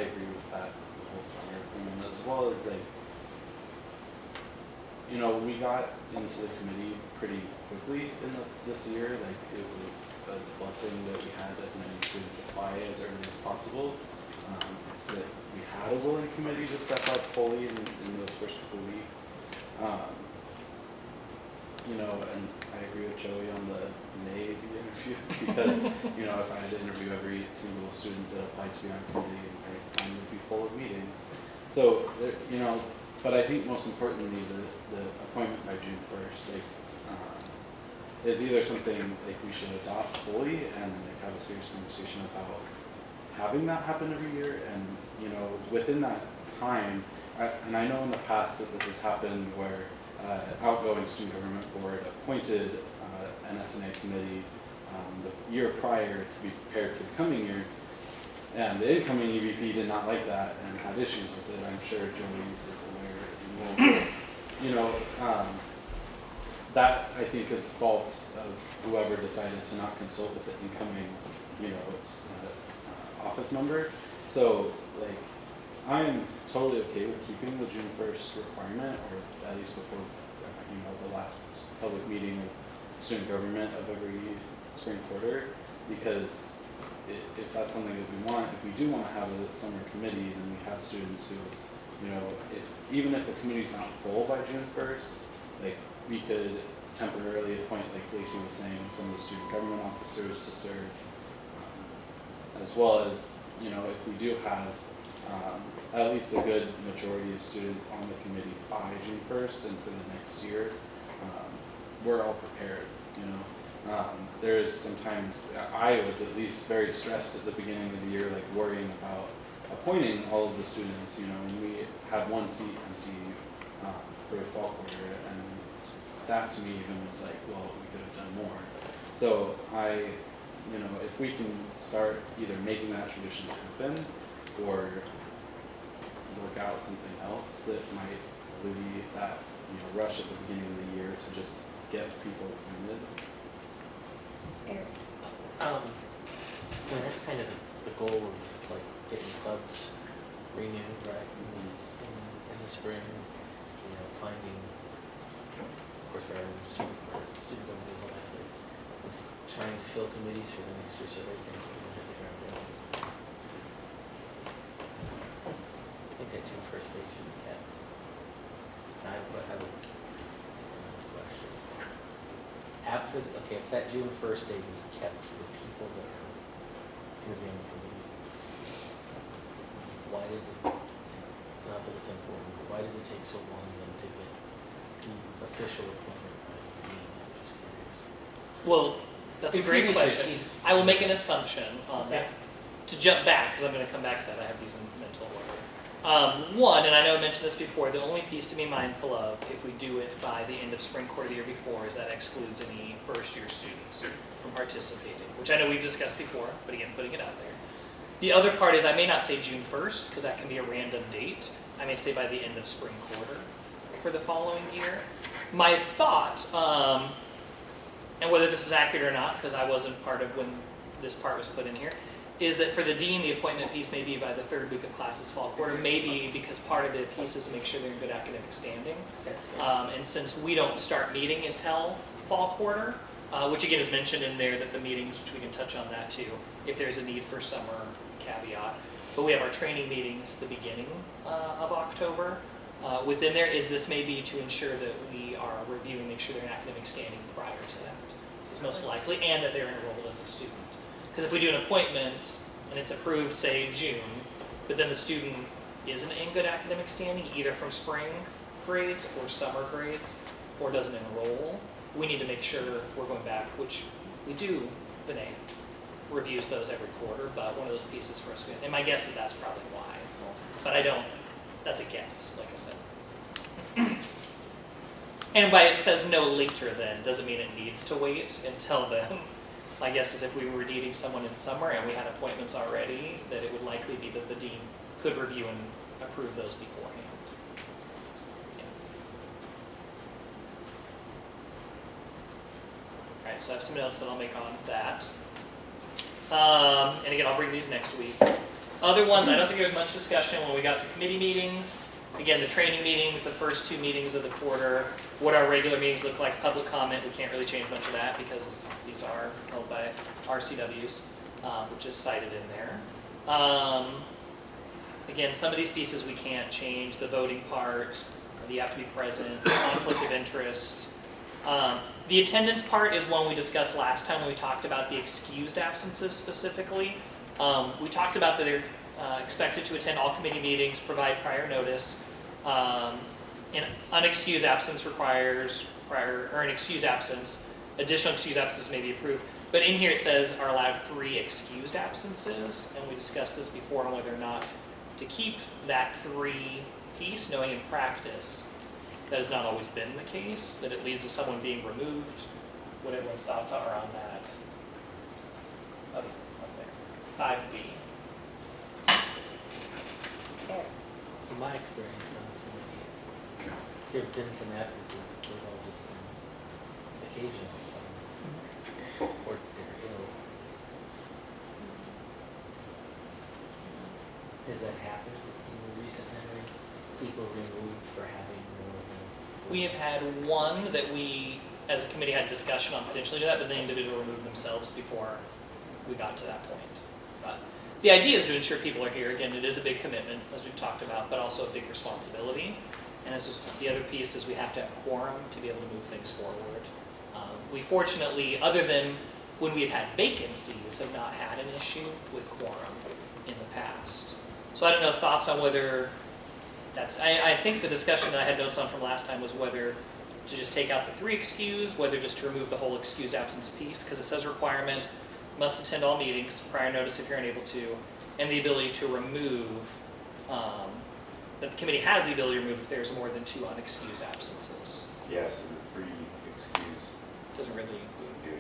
agree with that the whole summer thing, as well as like, you know, we got into the committee pretty quickly in this year. Like it was a blessing that we had as many students apply as early as possible. That we had a willing committee to step up fully in those first couple of weeks. You know, and I agree with Joey on the may be interviewed because, you know, if I had to interview every single student that applied to be on committee, every time would be full of meetings. So, there, you know, but I think most importantly, the appointment by June 1st, like, is either something like we should adopt fully and like have a serious conversation about having that happen every year, and you know, within that time, and I know in the past that this has happened where outgoing student government board appointed an SNA committee the year prior to be prepared for the coming year, and the incoming EVP did not like that and had issues with it. I'm sure Joey is aware. And so, you know, that I think is fault of whoever decided to not consult with the incoming, you know, office member. So, like, I am totally okay with keeping the June 1st requirement, or at least before, you know, the last public meeting of student government of every spring quarter, because if that's something that we want, if we do want to have a summer committee, then we have students who, you know, even if the committee's not full by June 1st, like, we could temporarily appoint, like Lacey was saying, some of the student government officers to serve, as well as, you know, if we do have at least a good majority of students on the committee by June 1st and for the next year, we're all prepared, you know. There's sometimes, I was at least very stressed at the beginning of the year, like worrying about appointing all of the students, you know, and we had one seat empty for the fall quarter, and that to me even was like, well, we could have done more. So you know, if we can start either making that tradition happen or work out something else that might alleviate that, you know, rush at the beginning of the year to just get people appointed. Eric. Well, that's kind of the goal of like getting clubs renewed, right? In the spring, you know, finding, of course, our own student government is elected, trying to fill committees for the next year so they can hit the ground running. I think that June 1st date should be kept. I would have a question. If that June 1st date is kept for the people that are interviewing the committee, why does it, not that it's important, but why does it take so long then to get the official appointment by the meeting? I'm just curious. Well, that's a In great previous years, question. he's- I will make an assumption on Okay. that. To jump back, because I'm going to come back to that, I have these in mental order. One, and I know I mentioned this before, the only piece to be mindful of if we do it by the end of spring quarter the year before is that excludes any first-year students from participating, which I know we've discussed before, but again, putting it out there. The other part is I may not say June 1st, because that can be a random date. I may say by the end of spring quarter for the following year. My thought, and whether this is accurate or not, because I wasn't part of when this part was put in here, is that for the dean, the appointment piece may be by the third week of classes fall quarter, maybe because part of the piece is to make sure they're in good academic standing. And since we don't start meeting until fall quarter, which again is mentioned in there that the meetings, which we can touch on that too, if there's a need for summer caveat. But we have our training meetings the beginning of October. Within there is this may be to ensure that we are reviewing, make sure they're in academic standing prior to that, is most likely, and that they're enrolled as a student. Because if we do an appointment and it's approved, say, June, but then the student isn't in good academic standing, either from spring grades or summer grades, or doesn't enroll, we need to make sure we're going back, which we do, Vinay reviews those every quarter, but one of those pieces for us, and my guess is that's probably why. But I don't, that's a guess, like I said. And by it says no later then, doesn't mean it needs to wait until then. My guess is if we were needing someone in summer and we had appointments already, that it would likely be that the dean could review and approve those beforehand. Yeah. All right, so I have some notes that I'll make on that. And again, I'll bring these next week. Other ones, I don't think there's much discussion when we got to committee meetings. Again, the training meetings, the first 2 meetings of the quarter, what our regular meetings look like, public comment, we can't really change much of that because these are held by our CWUs, which is cited in there. Again, some of these pieces we can't change, the voting part, you have to be present, conflict of interest. The attendance part is one we discussed last time when we talked about the excused absences specifically. We talked about that they're expected to attend all committee meetings, provide prior notice. An unexcused absence requires an excused absence. Additional excused absences may be approved. But in here it says are allowed 3 excused absences, and we discussed this before on whether or not to keep that 3 piece, knowing in practice that has not always been the case, that it leads to someone being removed. What everyone's thoughts are on that. Up there. 5B. Eric. From my experience on some of these, there have been some absences, but they've all just been occasional. Or they're ill. Has that happened in recent memory? People removed for having more than? We have had one that we, as a committee, had discussion on potentially do that, but the individual removed themselves before we got to that point. But the idea is to ensure people are here. Again, it is a big commitment, as we've talked about, but also a big responsibility. And as the other piece is we have to have quorum to be able to move things forward. We fortunately, other than when we've had vacancies, have not had an issue with quorum in the past. So I don't know thoughts on whether that's, I think the discussion that I had notes on from last time was whether to just take out the 3 excused, whether just to remove the whole excused absence piece, because it says requirement, must attend all meetings, prior notice if you're unable to, and the ability to remove, that the committee has the ability to remove if there's more than 2 unexcused absences. Yes, the 3 excuse Doesn't really, would do.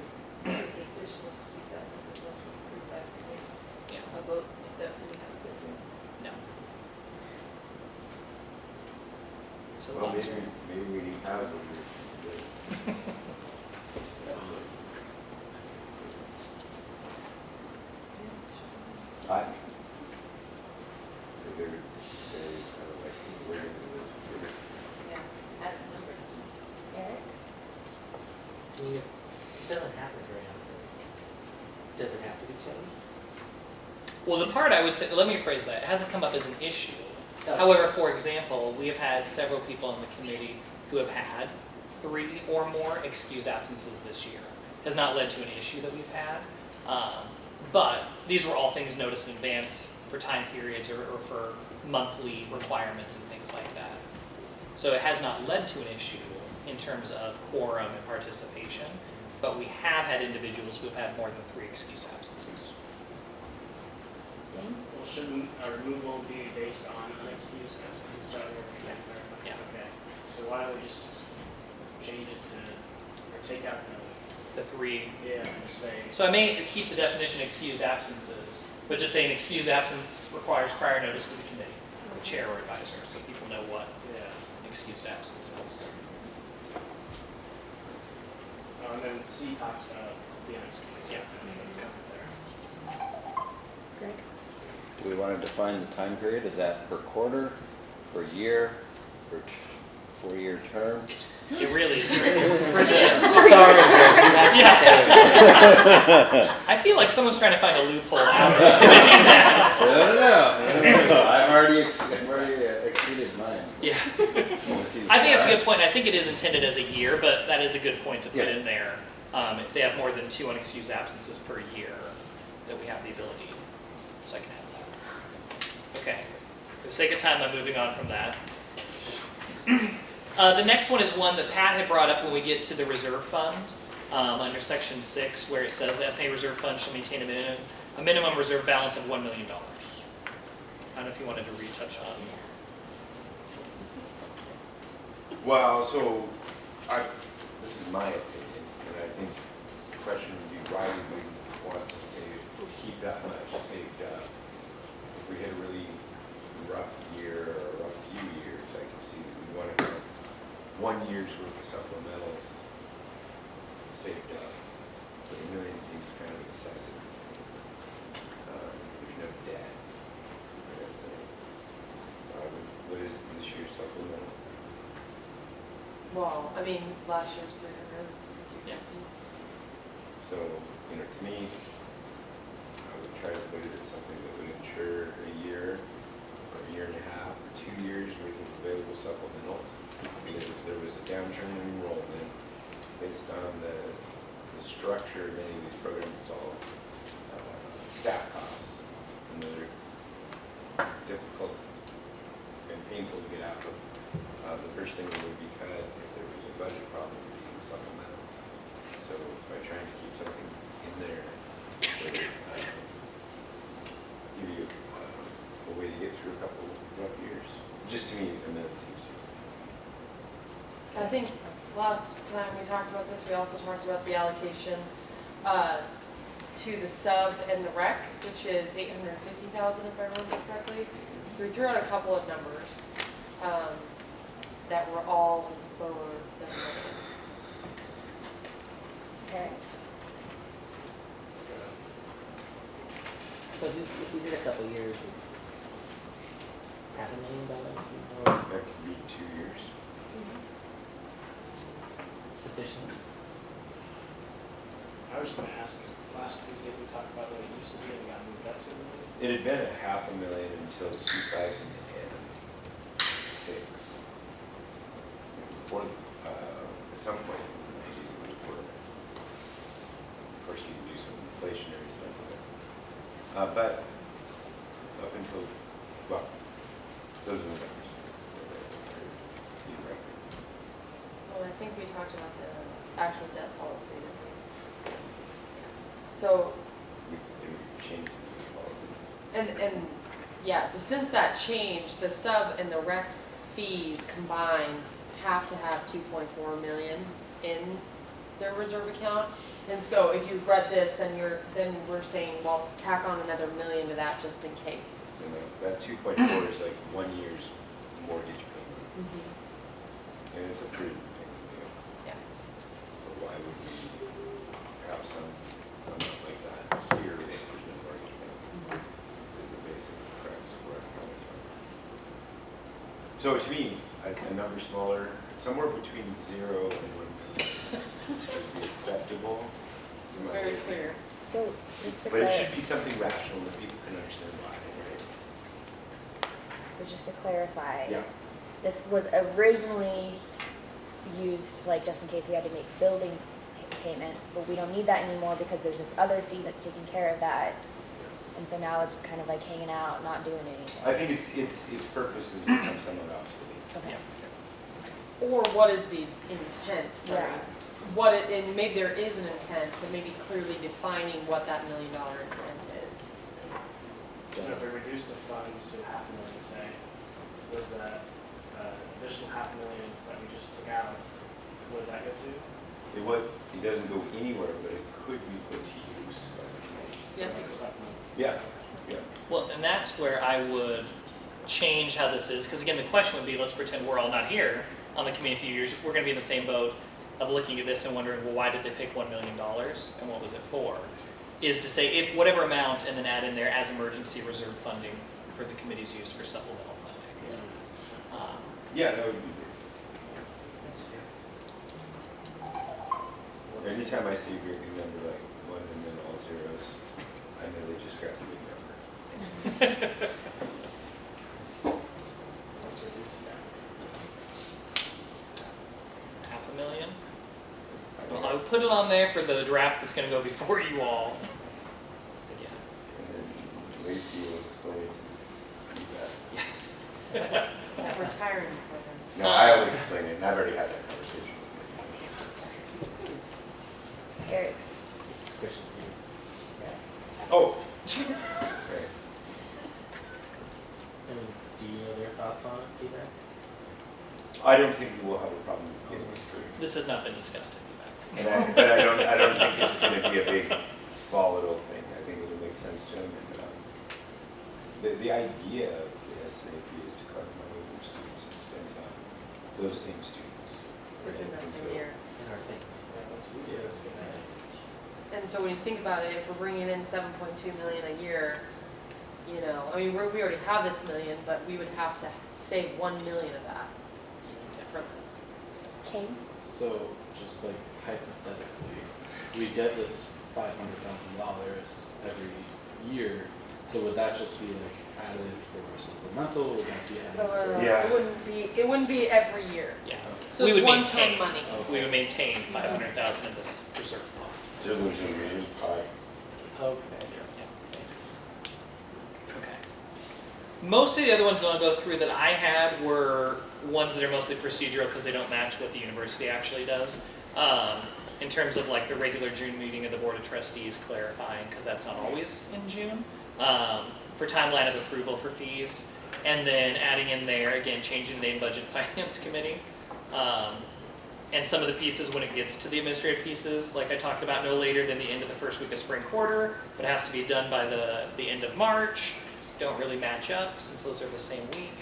Additional excuse absences unless we approve that committee. yeah, A vote that we have to do. no. So Well, thoughts? maybe we need have them. I, they're kind of like wearing the, Yeah, add a number. Eric? I mean, it doesn't happen very often. Does it have to be changed? Well, the part I would say, let me rephrase that, it hasn't come up as an issue. However, for example, we have had several people on the committee who have had 3 or more excused absences this year. Has not led to an issue that we've had. But these were all things noticed in advance for time periods or for monthly requirements and things like that. So it has not led to an issue in terms of quorum and participation, but we have had individuals who have had more than 3 excused absences. Dan? Well, shouldn't a removal be based on unexcused absences? Is that what we're Yeah. clarifying? Yeah. Okay, so why don't we just change it to, or take out The 3. yeah, and just say, So I may keep the definition excused absences, but just say an excused absence requires prior notice to the committee, the chair or advisor, so people know what yeah. excused absence is. And then C talks about the unexcused. Yeah. That's covered there. Greg? Do we want to define the time period? Is that per quarter, per year, per 4-year term? It really is. Sorry, Yeah. I feel like someone's trying to find a loophole out there. No. I've already exceeded mine. Yeah. I think that's a good point. I think it is intended as a year, but that is a good point to put in there. If they have more than 2 unexcused absences per year, that we have the ability. So I can add that. Okay. For the sake of time, I'm moving on from that. The next one is one that Pat had brought up when we get to the reserve fund, under section 6, where it says the SA reserve fund shall maintain a minimum reserve balance of $1 million. I don't know if you wanted to retouch on. Well, so, this is my opinion, and I think the question would be why do we want to keep that much saved up? If we had a really rough year or a rough few years, I can see that we want to have 1 year's worth of supplementals saved up. But $1 million seems kind of excessive. There's no debt. I guess what is this year's supplemental? Well, I mean, last year's 300 is 250. So, to me, I would try to put it at something that would ensure a year or a year and a half or 2 years worth of available supplementals. Because if there was a downturn in enrollment based on the structure of many of these programs, it's all staff costs. And they're difficult and painful to get out of. The first thing that would be cut if there was a budget problem would be supplementals. So by trying to keep something in there, sort of, give you a way to get through a couple rough years. Just to me, a million seems too. I think last time we talked about this, we also talked about the allocation to the sub and the rec, which is 850,000 if I remember correctly. So we threw out a couple of numbers that were all lower than a million. Okay. So if we did a couple of years, would $500,000 be more That could be 2 years. sufficient? I was just gonna ask, 'cause last Tuesday we talked about what it used to be and it got moved up to a million. It had been $500,000 until 2006. Before, at some point in the 90s, it was more. Of course, you can do some inflationary stuff with it. But up until, well, those are the numbers. You reckon. Well, I think we talked about the actual debt policy, didn't we? So, We changed the policy. and yeah, so since that changed, the sub and the rec fees combined have to have 2.4 million in their reserve account. And so if you read this, then we're saying, well, tack on another million to that just in case. And that 2.4 is like 1 year's mortgage payment. And it's a prudent thing to do. Yeah. But why would we have some amount like that here with 8% mortgage payment? Is the basic premise for economics. So to me, a number smaller, somewhere between 0 and 1 million would be acceptable. in my Very opinion. clear. So just to But it clarify, should be something rational that people can understand why, right? so just to clarify, Yeah. this was originally used like just in case we had to make building payments, but we don't need that anymore because there's this other fee that's taking care of that. And so now it's just kind of like hanging out, not doing anything. I think its purpose has become somewhat obsolete. Okay. Or what is the intent? Sorry. Yeah. And maybe there is an intent, but maybe clearly defining what that $1 million intent is. So if we reduce the funds to $500,000, say, was that additional $500,000 that we just took out, what does that go to? It doesn't go anywhere, but it could be put to use by the committee. Yeah. Like a supplement? Yeah, yeah. Well, and that's where I would change how this is, because again, the question would be, let's pretend we're all not here on the committee in a few years. We're going to be in the same boat of looking at this and wondering, well, why did they pick $1 million and what was it for? Is to say if whatever amount and then add in there as emergency reserve funding for the committee's use for supplemental funding. Yeah, that would be good. Anytime I see a big number like 1 and then all zeros, I know they just grabbed a big number. Let's reduce it down. $500,000. Well, I would put it on there for the draft that's going to go before you all. Again. And then Lacey will explain it to you that. That retiring program. No, I will explain it, and I've already had that conversation. Eric, This is a question for you. Oh. Okay. And do you know their thoughts on it, feedback? I don't think we will have a problem getting it through. This has not been discussed in feedback. But I don't think this is going to be a big volatile thing. I think it'll make sense to them. And, the idea of the SNAP is to collect money from students and spend it on those same students. Within that And same so- year. In our things. Let's use it. That's a good idea. And so when you think about it, if we're bringing in 7.2 million a year, you know, I mean, we already have this million, but we would have to save 1 million of that for this. Kane? So, just like hypothetically, we get this $500,000 every year, so would that just be like added for supplemental, would that be added? Yeah. It wouldn't be every year. Yeah. So We it's would one-time maintain- money. We would maintain 500,000 in this reserve fund. So there's a reason why. Okay. Okay. Most of the other ones I'll go through that I had were ones that are mostly procedural because they don't match what the university actually does. in terms of like the regular June meeting of the Board of Trustees clarifying, because that's not always in June, for timeline of approval for fees. And then adding in there, again, changing the name Budget and Finance Committee. And some of the pieces, when it gets to the administrative pieces, like I talked about, no later than the end of the first week of spring quarter, but it has to be done by the end of March. Don't really match up since those are the same week.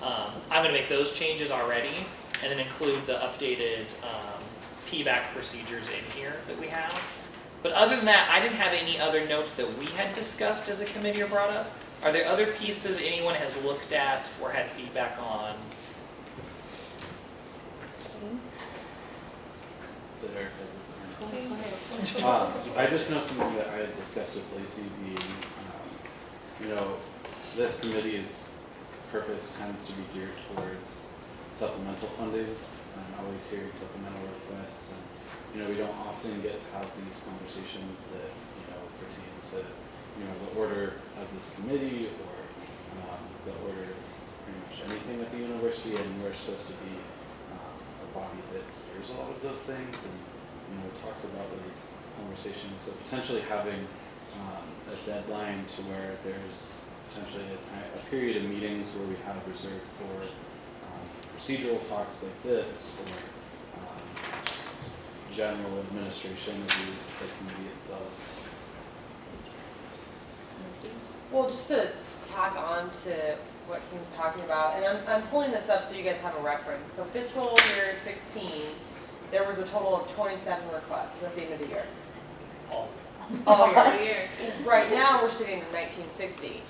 I'm gonna make those changes already and then include the updated PBAC procedures in here that we have. But other than that, I didn't have any other notes that we had discussed as a committee or brought up. Are there other pieces anyone has looked at or had feedback on? That Eric hasn't. I just know something that I had discussed with Lacey being, this committee's purpose tends to be geared towards supplemental funding. I'm always hearing supplemental requests, and we don't often get to have these conversations that pertain to the order of this committee or the order of pretty much anything at the university, and we're supposed to be a body that hears a lot of those things and talks about those conversations. So potentially having a deadline to where there's potentially a period of meetings where we have reserved for procedural talks like this, or just general administration of the committee itself. Well, just to tack on to what King's talking about, and I'm pulling this up so you guys have a reference. So fiscal year 16, there was a total of 27 requests at the end of the year. All year. Right now, we're sitting in 1960.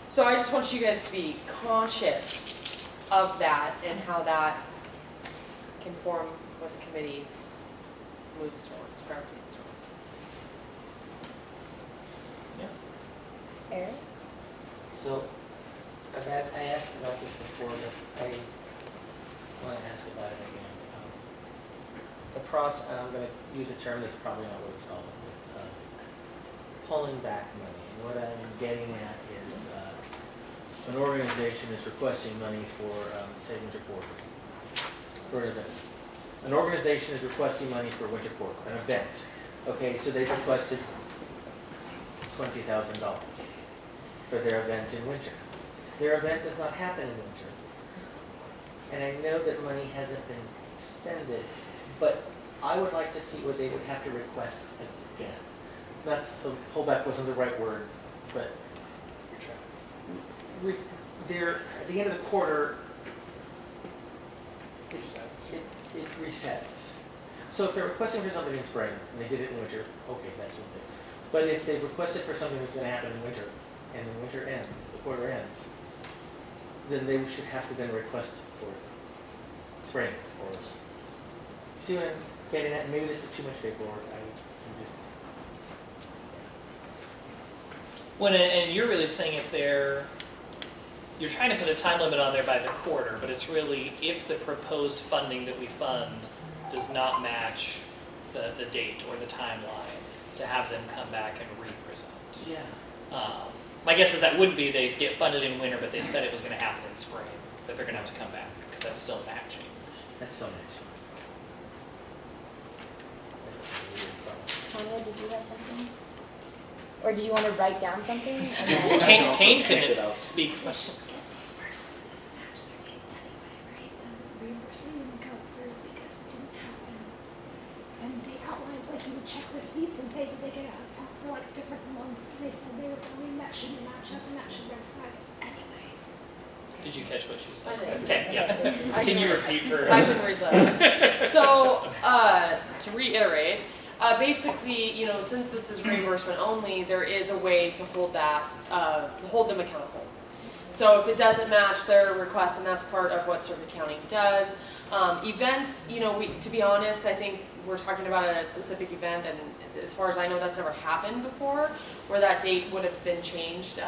So I just want you guys to be conscious of that and how that can form what the committee moves towards, gravitates towards. Eric? So, I asked about this before, but I want to ask about it again. The process, and I'm going to use a term that's probably not what it's called, but pulling back money. And what I'm getting at is an organization is requesting money for, say, winter quarter. For an event. An organization is requesting money for winter quarter, an event. Okay, so they've requested $20,000 for their event in winter. Their event does not happen in winter. And I know that money hasn't been expended, but I would like to see what they would have to request again. That's, so pullback wasn't the right word, but they're, at the end of the quarter, it resets. So if they're requesting for something in spring, and they did it in winter, okay, that's one thing. But if they requested for something that's going to happen in winter, and the winter ends, the quarter ends, then they should have to then request for spring, or, see what I'm getting at? Maybe this is too much paperwork, I'm just. And you're really saying if you're trying to put a time limit on there by the quarter, but it's really if the proposed funding that we fund does not match the date or the timeline, to have them come back and re-present. Yes. My guess is that wouldn't be they'd get funded in winter, but they said it was going to happen in spring, that they're going to have to come back, because that's still matching. That's so much. Tanya, did you have something? Or do you want to write down something? And then... Kane can speak for Reimbursement didn't go through because it didn't happen. And the outlines, like you would check receipts and say, did they get a hotel for like a different month? They said they were billing, that shouldn't match up and that should verify anyway. Did you catch what she said? I did. Okay, yeah. Can you repeat for her? I can read that. So, to reiterate, basically, since this is reimbursement only, there is a way to hold them accountable. So if it doesn't match their request, and that's part of what Circuit County does. Events, to be honest, I think we're talking about a specific event, and as far as I know, that's never happened before, where that date would have been changed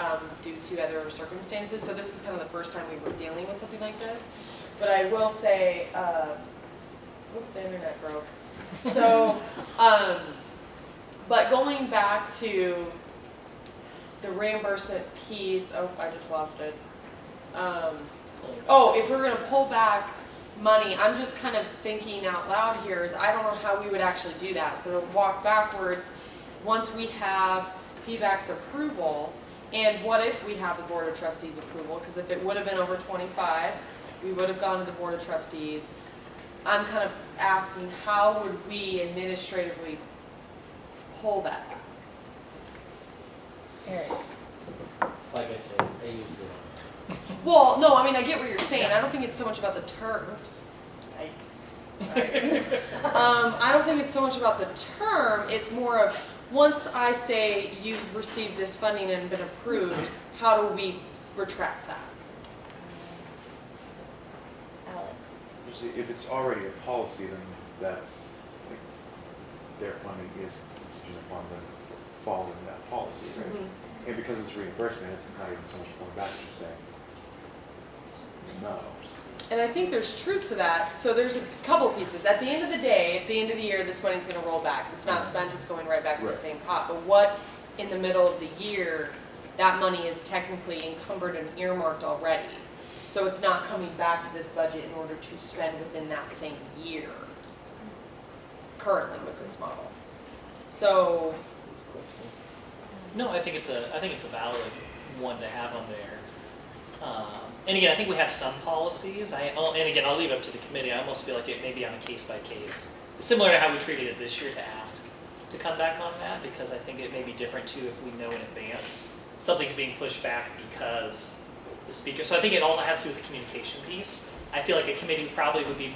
due to other circumstances. So this is kind of the first time we were dealing with something like this. But I will say, the internet broke. So, but going back to the reimbursement piece, I just lost it. If we're gonna pull back money. I'm just kind of thinking out loud here is I don't know how we would actually do that. So to walk backwards, once we have PVAC's approval, and what if we have the Board of Trustees approval? Because if it would have been over 25, we would have gone to the Board of Trustees. I'm kind of asking, how would we administratively pull that back? Eric. Like I said, I usually don't. Well, no, I mean, I get what you're saying. I don't think it's so much about the term. Oops. Yikes. Sorry. I don't think it's so much about the term. It's more of, once I say you've received this funding and been approved, how do we retract that? Alex. Usually, if it's already a policy, then that's, like, their funding is contingent upon them following that policy, right? Mhm. And because it's reimbursement, it's not even so much going back, it's just saying, no. And I think there's truth to that. So there's a couple pieces. At the end of the day, at the end of the year, this money's going to roll back. If it's not spent, it's going right back to the Right. same pot. But what in the middle of the year, that money is technically encumbered and earmarked already. So it's not coming back to this budget in order to spend within that same year, currently with this model. So, No, I think it's a valid one to have on there. And again, I think we have some policies. And again, I'll leave it up to the committee. I almost feel like it may be on a case by case, similar to how we treated it this year, to ask to come back on that, because I think it may be different too if we know in advance something's being pushed back because the speaker. So I think it all has to do with the communication piece. I feel like a committee probably would be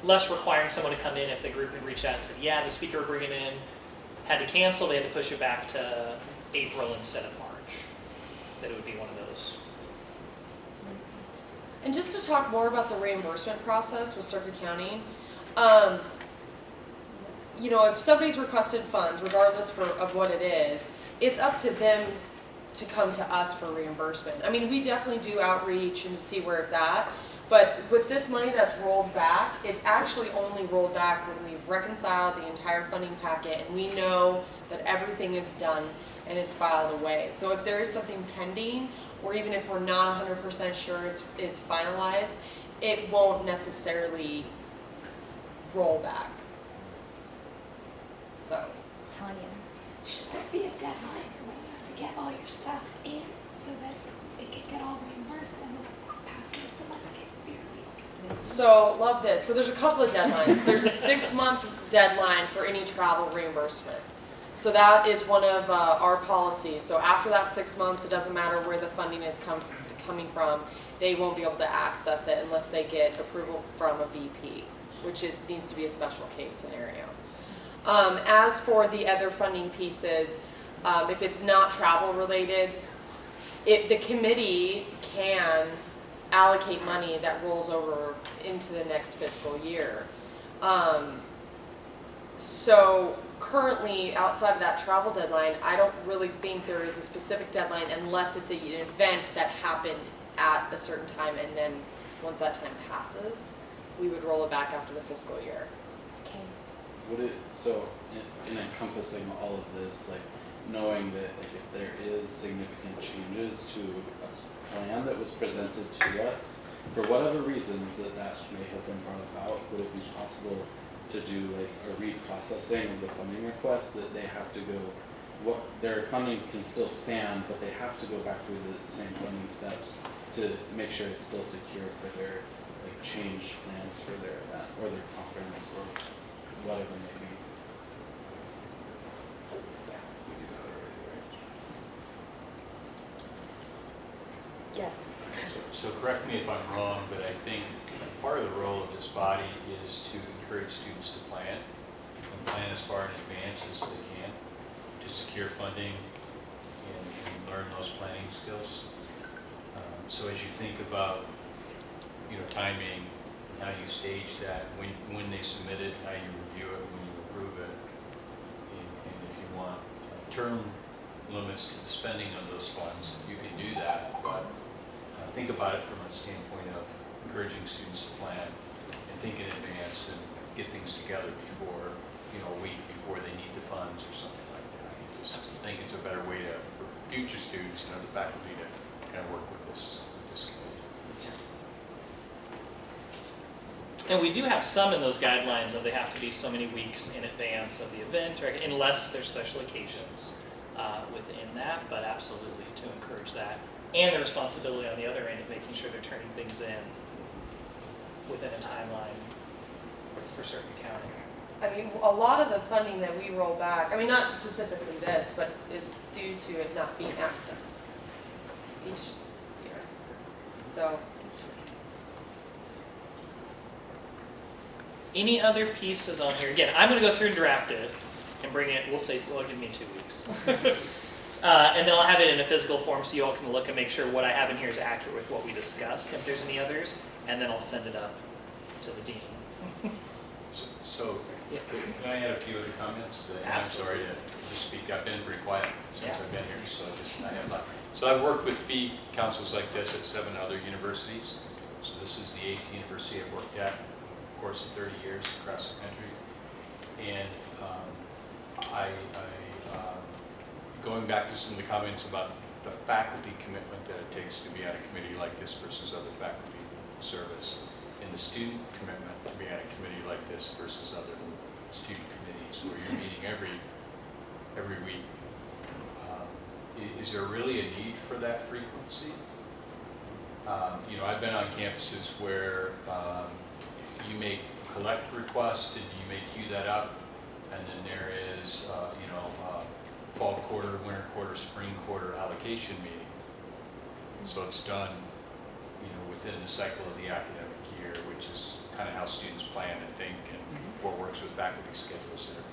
less requiring someone to come in if the group had reached out and said, yeah, the speaker we're bringing in had to cancel, they had to push it back to April instead of March. That it would be one of those. and just to talk more about the reimbursement process with Circuit County, you know, if somebody's requested funds, regardless of what it is, it's up to them to come to us for reimbursement. I mean, we definitely do outreach and to see where it's at, but with this money that's rolled back, it's actually only rolled back when we've reconciled the entire funding packet and we know that everything is done and it's filed away. So if there is something pending, or even if we're not 100% sure it's finalized, it won't necessarily roll back. So. Tanya. Should there be a deadline for when you have to get all your stuff in so that it can get all reimbursed and then it passes the money can be released? So, love this. So there's a couple of deadlines. There's a 6-month deadline for any travel reimbursement. So that is one of our policies. So after that 6 months, it doesn't matter where the funding is coming from, they won't be able to access it unless they get approval from a VP, which needs to be a special case scenario. As for the other funding pieces, if it's not travel related, the committee can allocate money that rolls over into the next fiscal year. So currently, outside of that travel deadline, I don't really think there is a specific deadline unless it's an event that happened at a certain time, and then once that time passes, we would roll it back after the fiscal year. Okay. Would it, so in encompassing all of this, like knowing that like, if there is significant changes to a plan that was presented to us, for whatever reasons that may have been brought about, would it be possible to do like a reprocessing of the funding request, that they have to go, their funding can still stand, but they have to go back through the same funding steps to make sure it's still secure for their like change plans for their event or their conference or whatever it may be. We do that already, right? Yes. So correct me if I'm wrong, but I think part of the role of this body is to encourage students to plan and plan as far in advance as they can to secure funding and learn those planning skills. So as you think about, timing, how you stage that, when they submit it, how you review it, when you approve it, and if you want term limits to the spending of those funds, you can do that, but think about it from a standpoint of encouraging students to plan and think in advance and get things together before, a week before they need the funds or something like that. I just think it's a better way for future students and other faculty to kind of work with this committee. And we do have some in those guidelines of they have to be so many weeks in advance of the event, or unless there's special occasions within that, but absolutely to encourage that. And the responsibility on the other end of making sure they're turning things in within a timeline for certain accounting. I mean, a lot of the funding that we roll back, I mean, not specifically this, but is due to it not being accessed each year. So, Any other pieces on here? Again, I'm going to go through and draft it and bring it, we'll say, well, give me 2 weeks. And then I'll have it in a physical form so you all can look and make sure what I have in here is accurate with what we discussed, if there's any others, and then I'll send it up to the dean. So, can I add a few other comments? And I'm sorry to just speak. I've been pretty quiet since I've been here, so So I've worked with fee councils like this at 7 other universities. So this is the 18th university I've worked at, of course, 30 years across the country. And going back to some of the comments about the faculty commitment that it takes to be on a committee like this versus other faculty service, and the student commitment to be on a committee like this versus other student committees where you're meeting every week. Is there really a need for that frequency? I've been on campuses where you may collect requests and you may queue that up, and then there is, fall quarter, winter quarter, spring quarter allocation meeting. So it's done, within the cycle of the academic year, which is kind of how students plan and think and what works with faculty schedules there.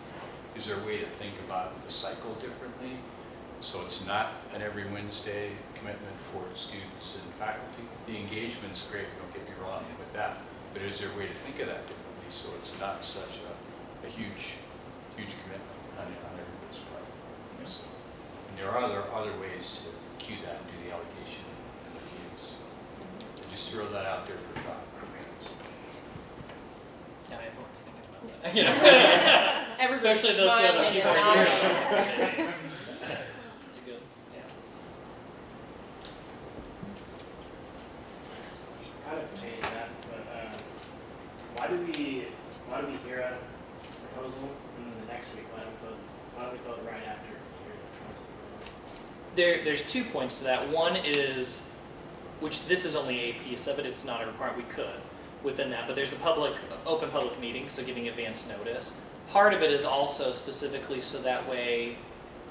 Is there a way to think about the cycle differently? So it's not an every Wednesday commitment for students and faculty. The engagement's great, don't get me wrong with that, but is there a way to think of that differently so it's not such a huge commitment on everybody's part? So, and there are other ways to cue that and do the allocation and the views. Just throw that out there for thought. Yeah, everyone's thinking about that. everybody's Especially those who have a smiling few and more years nodding. on it. That's a good, Kind of change that, but why do we hear a proposal and then the next week why don't we vote right after we hear the proposal? There's 2 points to that. One is, which this is only a piece of it, it's not a requirement, we could within that, but there's the open public meeting, so giving advance notice. Part of it is also specifically so that way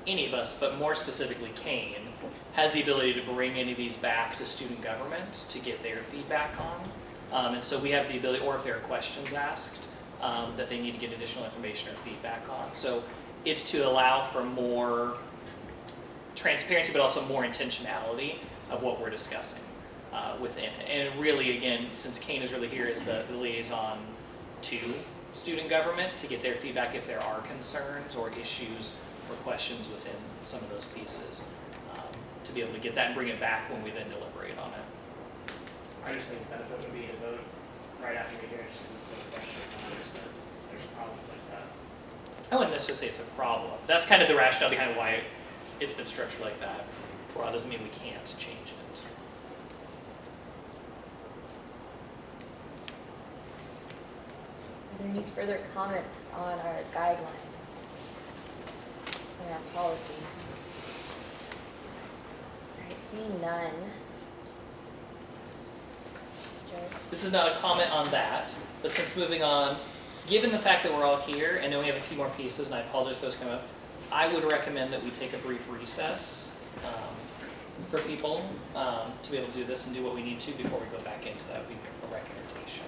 any of us, but more specifically Kane, has the ability to bring any of these back to student government to get their feedback on. And so we have the ability, or if there are questions asked, that they need to get additional information or feedback on. So it's to allow for more transparency, but also more intentionality of what we're discussing within it. And really, again, since Kane is really here as the liaison to student government to get their feedback if there are concerns or issues or questions within some of those pieces, to be able to get that and bring it back when we then deliberate on it. I just think the benefit would be to vote right after we hear it, just because it's so fresh in our minds, but there's problems like that. I wouldn't necessarily say it's a problem. That's kind of the rationale behind why it's been structured like that. For a while doesn't mean we can't change it. Are there any further comments on our guidelines and our policies? All right, seeing none. Joe? This is not a comment on that, but since moving on, given the fact that we're all here, and then we have a few more pieces, and I apologize for those coming up, I would recommend that we take a brief recess for people to be able to do this and do what we need to before we go back into that. Would be a recommendation.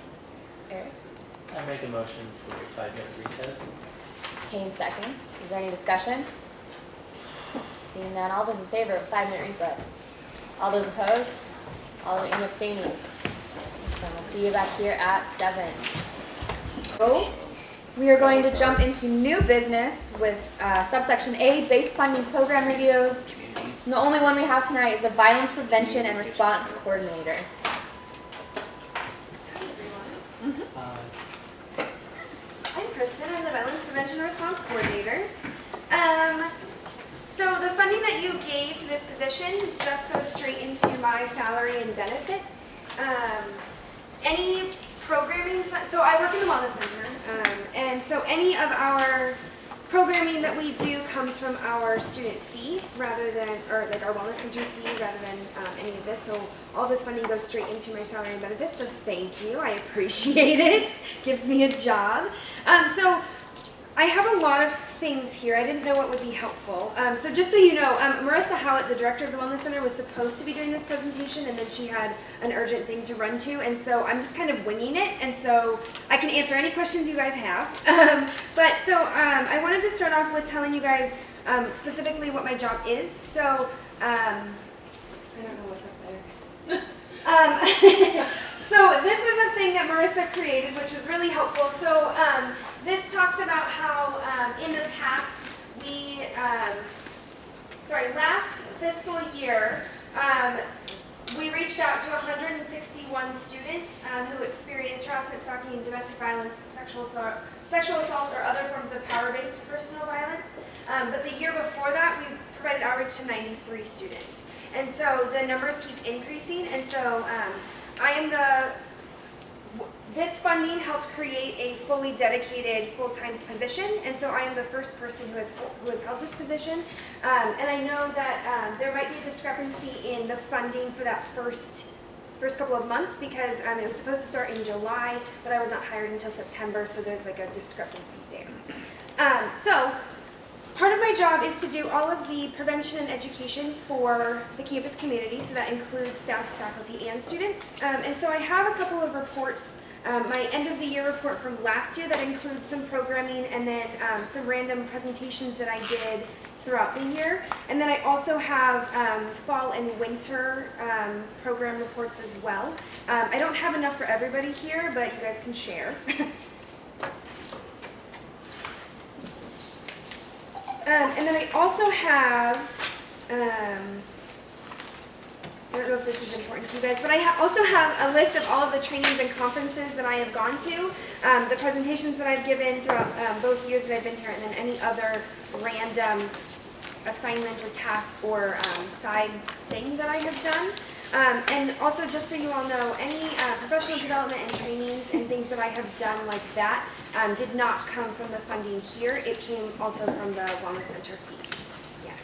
Eric? I make a motion for a 5-minute recess. Kane seconds. Is there any discussion? Seeing none, all those in favor of 5-minute recess? All those opposed? Any abstaining? So we'll see you back here at 7. So, we are going to jump into new business with subsection A, base funding program reviews. And the only one we have tonight is the Violence Prevention and Response Coordinator. I'm Kristen. I'm the Violence Prevention and Response Coordinator. So the funding that you gave to this position just goes straight into my salary and benefits. Any programming programming fund, so I work in the wellness center, and so any of our programming that we do comes from our student fee rather than, or like our wellness center fee rather than any of this. So all this funding goes straight into my salary and benefits. So thank you, I appreciate it. Gives me a job. So I have a lot of things here. I didn't know what would be helpful. So just so you know, Marissa Howlett, the director of the Wellness Center, was supposed to be doing this presentation, and then she had an urgent thing to run to, and so I'm just kind of winging it, and so I can answer any questions you guys have. I wanted to start off with telling you guys specifically what my job is. So I don't know what's up there. So this was a thing that Marissa created, which was really helpful. So this talks about how in the past we, last fiscal year, we reached out to 161 students who experienced harassment, stalking, domestic violence, sexual assault, or other forms of power-based personal violence. But the year before that, we provided outreach to 93 students. And so the numbers keep increasing, and so this funding helped create a fully dedicated full-time position, and so I am the first person who has held this position. And I know that there might be a discrepancy in the funding for that first couple of months because it was supposed to start in July, but I was not hired until September, so there's like a discrepancy there. So part of my job is to do all of the prevention and education for the campus community, so that includes staff, faculty, and students. And so I have a couple of reports. My end of the year report from last year that includes some programming and then some random presentations that I did throughout the year. And then I also have fall and winter program reports as well. I don't have enough for everybody here, but you guys can share. And then I also have, I don't know if this is important to you guys, but I also have a list of all of the trainings and conferences that I have gone to, the presentations that I've given throughout both years that I've been here, and then any other random assignment or task or side thing that I have done. And also, just so you all know, any professional development and trainings and things that I have done like that did not come from the funding here. It came also from the Wellness Center fee. Yes.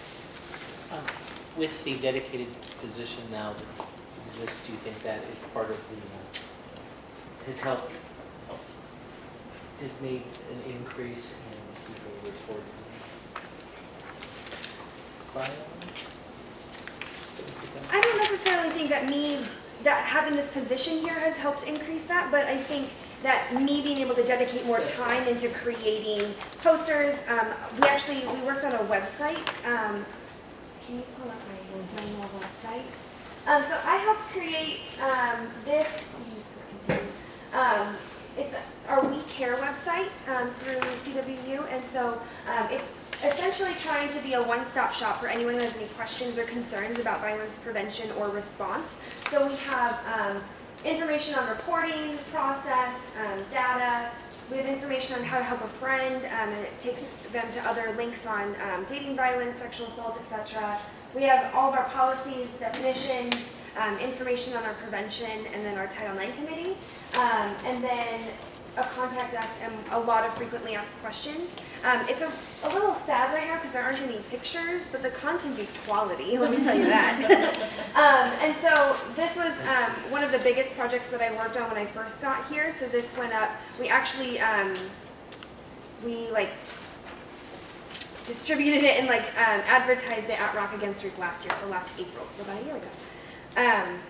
With the dedicated position now that exists, do you think that is part of the, has helped, has made an increase in people reporting? I don't necessarily think that having this position here has helped increase that, but I think that me being able to dedicate more time into creating posters, we worked on a website. Can you pull up my normal website? So I helped create this. You just continue. It's our We Care website through CWU, and so it's essentially trying to be a one-stop shop for anyone who has any questions or concerns about violence prevention or response. So we have information on reporting process, data. We have information on how to help a friend, and it takes them to other links on dating violence, sexual assault, etc. We have all of our policies, definitions, information on our prevention, and then our Title IX committee, and then contact us and a lot of frequently asked questions. It's a little sad right now because there aren't any pictures, but the content is quality, let me tell you that. And so this was one of the biggest projects that I worked on when I first got here. So this went up, we actually, distributed it and advertised it at Rock Against Streak last year, so last April, so about a year ago.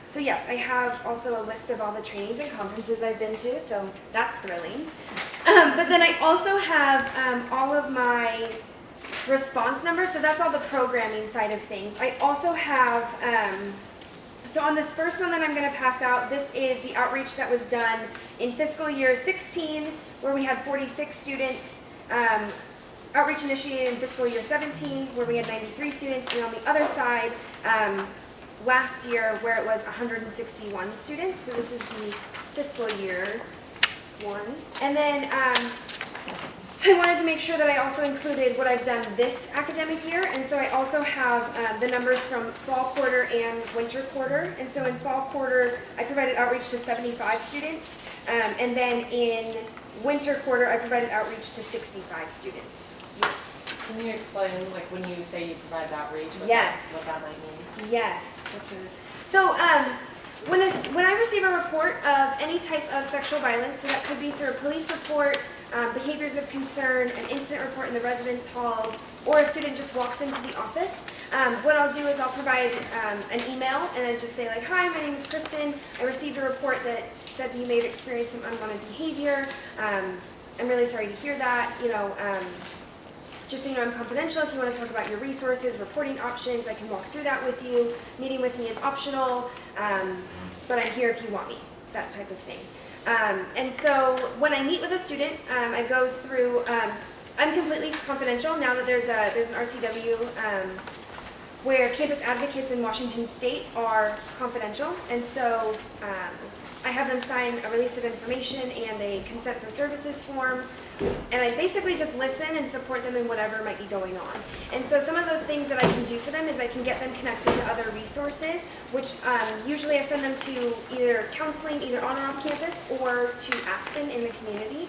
So yes, I have also a list of all the trainings and conferences I've been to, so that's thrilling. But then I also have all of my response numbers, so that's all the programming side of things. I also have, so on this first one that I'm going to pass out, this is the outreach that was done in fiscal year 16, where we had 46 students. Outreach initiated in fiscal year 17, where we had 93 students, and on the other side, last year, where it was 161 students. So this is the fiscal year one. And then I wanted to make sure that I also included what I've done this academic year, and so I also have the numbers from fall quarter and winter quarter. And so in fall quarter, I provided outreach to 75 students, and then in winter quarter, I provided outreach to 65 students. Yes. Can you explain, like, when you say you provide outreach, Yes. what that might mean? Yes. So when I receive a report of any type of sexual violence, so that could be through a police report, behaviors of concern, an incident report in the residence halls, or a student just walks into the office, what I'll do is I'll provide an email and I just say like, hi, my name is Kristen. I received a report that said you may have experienced some unwanted behavior. I'm really sorry to hear that. Just so you know, I'm confidential. If you want to talk about your resources, reporting options, I can walk through that with you. Meeting with me is optional, but I'm here if you want me, that type of thing. And so when I meet with a student, I go through, I'm completely confidential now that there's an RCW where campus advocates in Washington State are confidential. And so I have them sign a release of information and a consent for services form. And I basically just listen and support them in whatever might be going on. And so some of those things that I can do for them is I can get them connected to other resources, which usually I send them to either counseling, either on or off campus, or to Aspen in the community.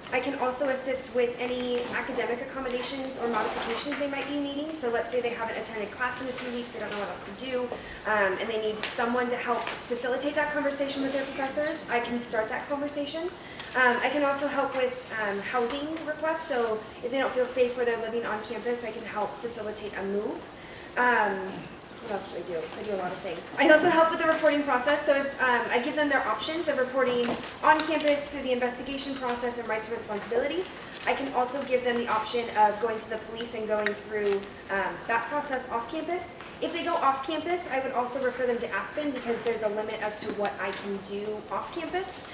I can also assist with any academic accommodations or modifications they might be needing. So let's say they haven't attended class in a few weeks, they don't know what else to do, and they need someone to help facilitate that conversation with their professors. I can start that conversation. I can also help with housing requests, so if they don't feel safe where they're living on campus, I can help facilitate a move. What else do I do? I do a lot of things. I also help with the reporting process, so if, I give them their options of reporting on campus through the investigation process and rights and responsibilities. I can also give them the option of going to the police and going through that process off campus. If they go off campus, I would also refer them to Aspen because there's a limit as to what I can do off campus.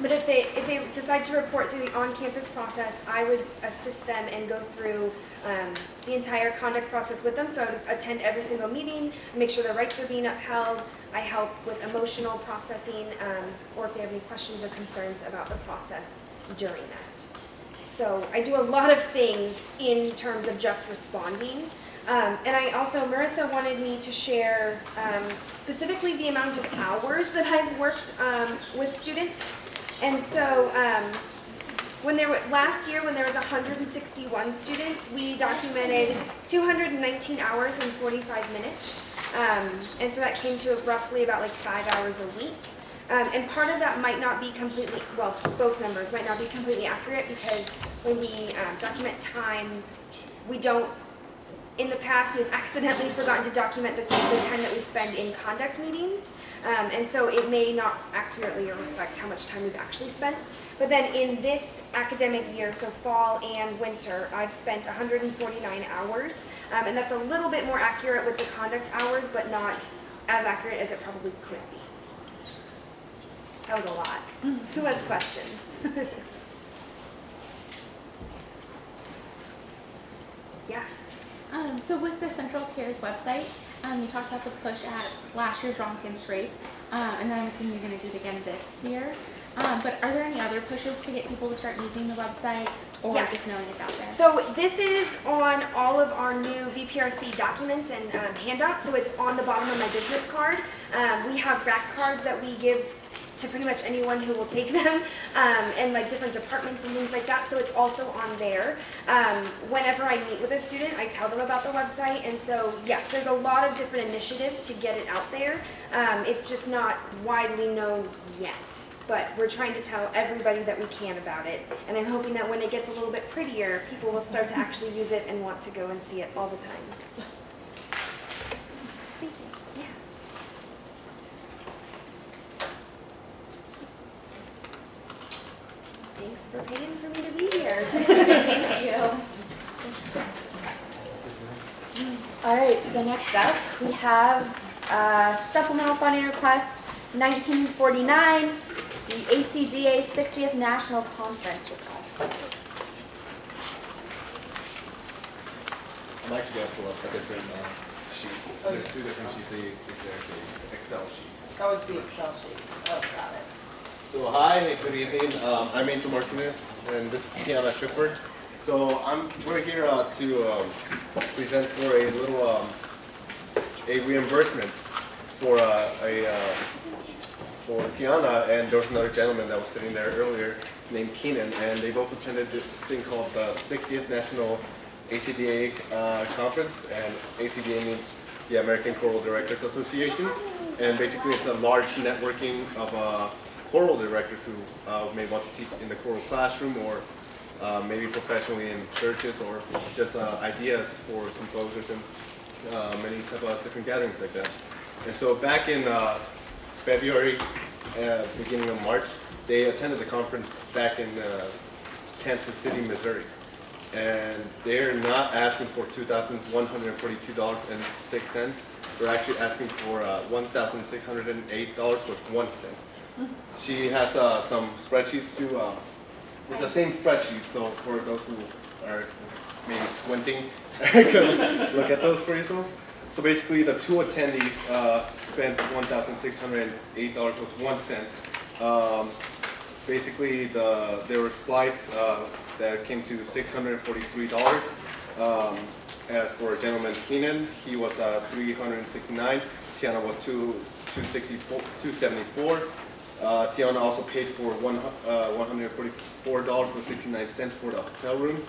But if they decide to report through the on-campus process, I would assist them and go through the entire conduct process with them. So I would attend every single meeting, make sure their rights are being upheld. I help with emotional processing, or if they have any questions or concerns about the process during that. So I do a lot of things in terms of just responding. And I also, Marissa wanted me to share specifically the amount of hours that I've worked with students. And so last year when there was 161 students, we documented 219 hours and 45 minutes. And so that came to roughly about like 5 hours a week. And part of that might not be completely, well, both numbers might not be completely accurate because when we document time, we don't, in the past, we've accidentally forgotten to document the time that we spend in conduct meetings. And so it may not accurately reflect how much time we've actually spent. But then in this academic year, so fall and winter, I've spent 149 hours. And that's a little bit more accurate with the conduct hours, but not as accurate as it probably could be. That was a lot. Who has questions? Yeah. So with the Central Cares website, you talked about the push at last year's Wrong Against Rape, and then I'm assuming you're going to do it again this year. But are there any other pushes to get people to start using the website, or Yes. just knowing it's out there? So this is on all of our new VPRC documents and handouts, so it's on the bottom of my business card. We have rack cards that we give to pretty much anyone who will take them, and like different departments and things like that, so it's also on there. Whenever I meet with a student, I tell them about the website, and so yes, there's a lot of different initiatives to get it out there. It's just not widely known yet, but we're trying to tell everybody that we can about it, and I'm hoping that when it gets a little bit prettier, people will start to actually use it and want to go and see it all the time. Thank you. Yeah. Thanks for paying for me to be here. Thank you. All right, so next up, we have supplemental funding request 1949, the ACDA 60th National Conference request. I'm actually going to pull up a different sheet. There's two different sheets, the Excel sheet. Oh, it's the Excel sheet. Oh, got it. So hi, good evening. I'm Angel Martinez, and this is Tiana Shipward. So we're here to present for a little a reimbursement for for Tiana, and there was another gentleman that was sitting there earlier named Keenan, and they both attended this thing called the 60th National ACDA Conference, and ACDA means the American Choral Directors Association, and basically it's a large networking of choral directors who may want to teach in the choral classroom or maybe professionally in churches, or just ideas for composers and many type of different gatherings like that. And so back in February, beginning of March, they attended the conference back in Kansas City, Missouri. And they're not asking for $2,142.06. They're actually asking for $1,608 with 1 cent. She has some spreadsheets too. It's the same spreadsheet, so for those who are maybe squinting, can look at those for yourselves. So basically, the two attendees spent $1,608 with 1 cent. Basically, there were flights that came to $643. As for gentleman Keenan, he was $369. Tiana was $274. Tiana also paid for $144.69 for the hotel room,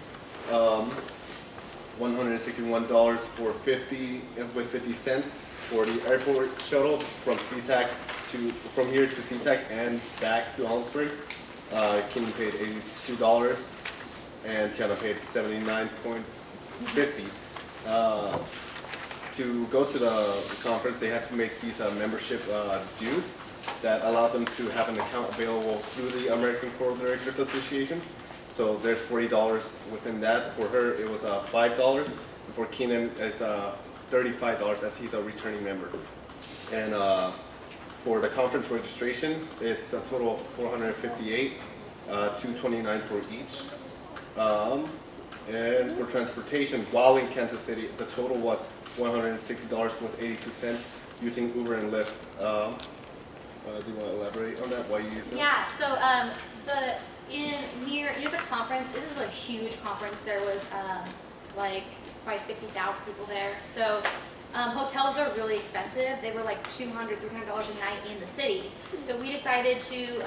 $161 for 50 cents for the airport shuttle from here to SeaTac and back to Allenspring. Keenan paid $82, and Tiana paid $79.50. To go to the conference, they had to make these membership dues that allowed them to have an account available through the American Choral Directors Association. So there's $40 within that. For her, it was $5, and for Keenan, it's $35 as he's a returning member. And for the conference registration, it's a total of $458, $229 for each. And for transportation, while in Kansas City, the total was $160 with 82 cents using Uber and Lyft. Do you want to elaborate on that? Why you use that? Yeah. So near the conference, this is a huge conference. There was like probably 50,000 people there. So hotels are really expensive. They were like $200, $300 a night in the city. So we decided to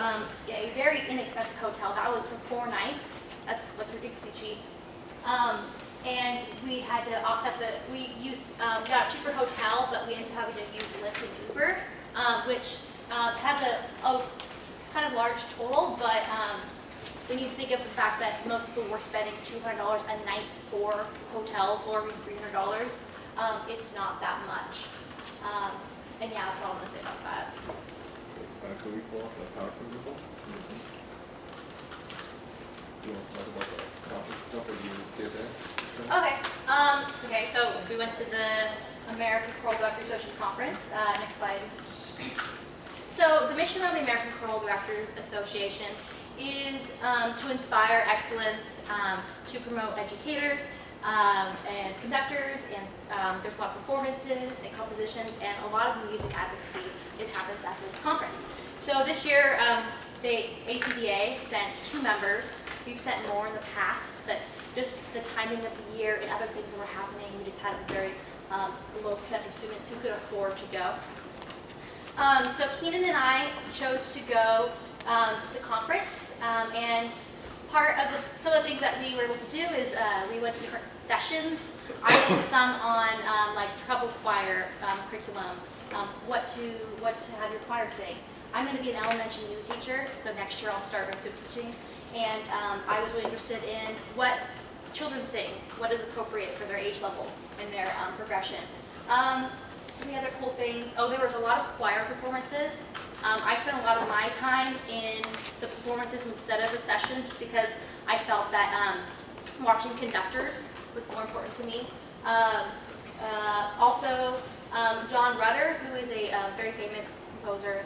get a very inexpensive hotel. That was for 4 nights. That's like ridiculously cheap. And we had to offset we got a cheaper hotel, but we ended up having to use Lyft and Uber, which has a kind of large total, but when you think of the fact that most people were spending $200 a night for hotels or $300, it's not that much. And yeah, that's all I'm going to say about that. Can we pull up the PowerPoint results? You want to talk about the conference stuff that you did there? Okay. Okay, so we went to the American Choral Directors Association Conference. Next slide. So the mission of the American Choral Directors Association is to inspire excellence, to promote educators and conductors, and there's a lot of performances and compositions, and a lot of music advocacy happens at this conference. So this year, the ACDA sent 2 members. We've sent more in the past, but just the timing of the year and other things that were happening, we just had a very low percentage of students who could afford to go. So Keenan and I chose to go to the conference, and part of some of the things that we were able to do is we went to different sessions. I did some on like treble choir curriculum, what to have your choir sing. I'm going to be an elementary music teacher, so next year I'll start resident teaching, and I was really interested in what children sing, what is appropriate for their age level and their progression. Some of the other cool things, there was a lot of choir performances. I spent a lot of my time in the performances instead of the sessions just because I felt that watching conductors was more important to me. Also, John Rutter, who is a very famous composer,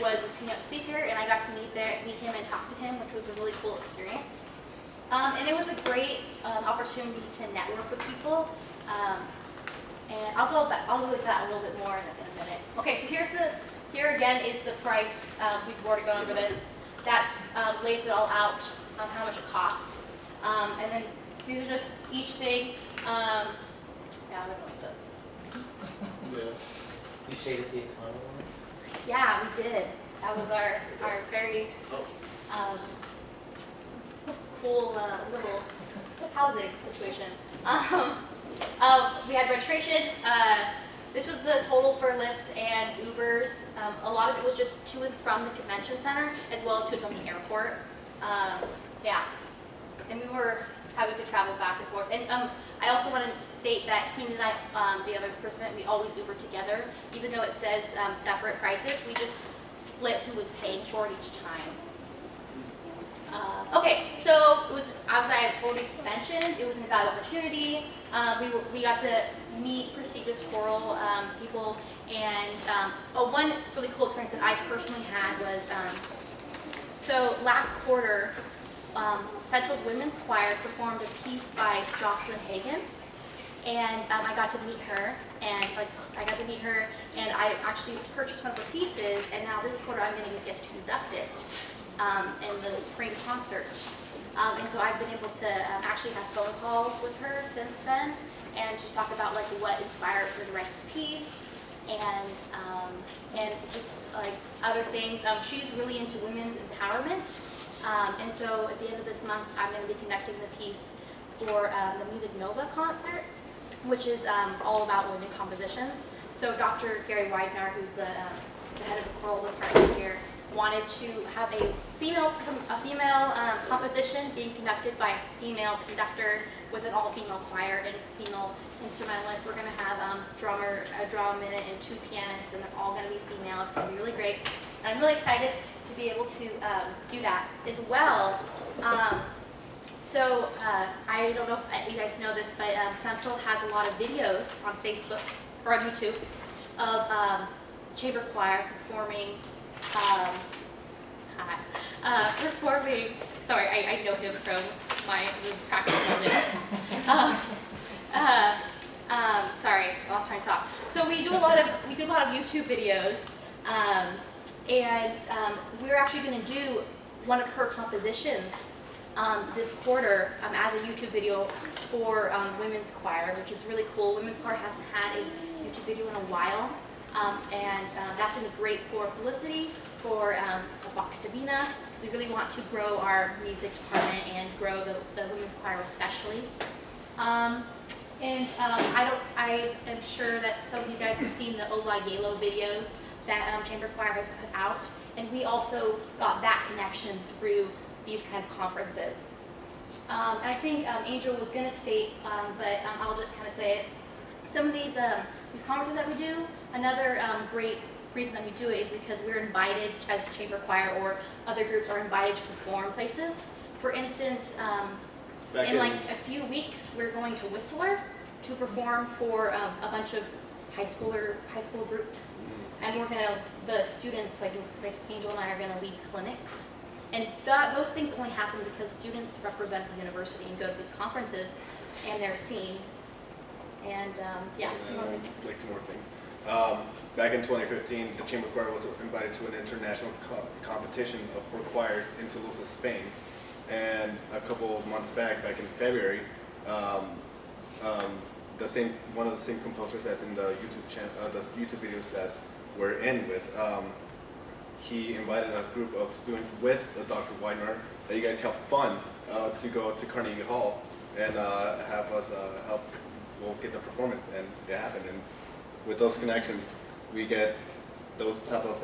was a keynote speaker, and I got to meet him and talk to him, which was a really cool experience. And it was a great opportunity to network with people. And I'll go into that a little bit more in a minute. Okay, so here's the here again is the price. We've already gone over this. That's lays it all out on how much it costs. And then these are just each thing. Yeah, I'm gonna leave it. You shaded the economy. Yeah, we did. That was our very cool little housing situation. We had registration. This was the total for lifts and Ubers. A lot of it was just to and from the convention center, as well as to and from the airport. Yeah, and we were having to travel back and forth. And I also want to state that Keenan and I, the other person, we always Uber together. Even though it says separate prices, we just split who was paying for it each time. Okay, so it was, as I had already mentioned, it was an valuable opportunity. We got to meet prestigious choral people, and one really cool experience that I personally had was, so last quarter, Central's Women's Choir performed a piece by Jocelyn Hagan, and I got to meet her, and I actually purchased one of her pieces, and now this quarter I'm going to get to conduct it in the spring concert. And so I've been able to actually have phone calls with her since then, and just talk about like what inspired her to write this piece, and just like other things. She's really into women's empowerment, and so at the end of this month I'm going to be conducting the piece for the Music Nova concert, which is all about women compositions. So Dr. Gary Widener, who's the head of the choral department here, wanted to have a female composition being conducted by a female conductor with an all-female choir and female instrumentalists. We're going to have a drum in it, and 2 pianists, and they're all going to be female. It's going to be really great. And I'm really excited to be able to do that as well. So I don't know if you guys know this, but Central has a lot of videos on Facebook or on YouTube of chamber choir performing. Sorry, I know him from my practice on it. Sorry, I lost train of thought. So we do a lot of YouTube videos, and we're actually going to do one of her compositions this quarter as a YouTube video for women's choir, which is really cool. Women's choir hasn't had a YouTube video in a while. And that's been great for publicity, for Vox Divina, because we really want to grow our music department and grow the women's choir especially. I am sure that some of you guys have seen the Ola Yalo videos that Chamber Choir has put out, and we also got that connection through these kind of conferences. And I think Angel was going to state, but I'll just kind of say it. Some of these conferences that we do, another great reason that we do it is because we're invited as chamber choir, or other groups are invited to perform places. For instance, in like a few weeks, we're going to Whistler to perform for a bunch of high school groups, and the students, like Angel and I, are gonna lead clinics. And those things only happen because students represent the university and go to these conferences, and they're seen. And yeah. Like 2 more things. Back in 2015, the Chamber Choir was invited to an international competition for choirs in Toulouse, Spain. And a couple of months back in February, one of the same composers that's in the YouTube videos that we're in with, he invited a group of students with Dr. Widener that you guys help fund to go to Carnegie Hall and have us help. We'll get the performance, and it happened. And with those connections, we get those type of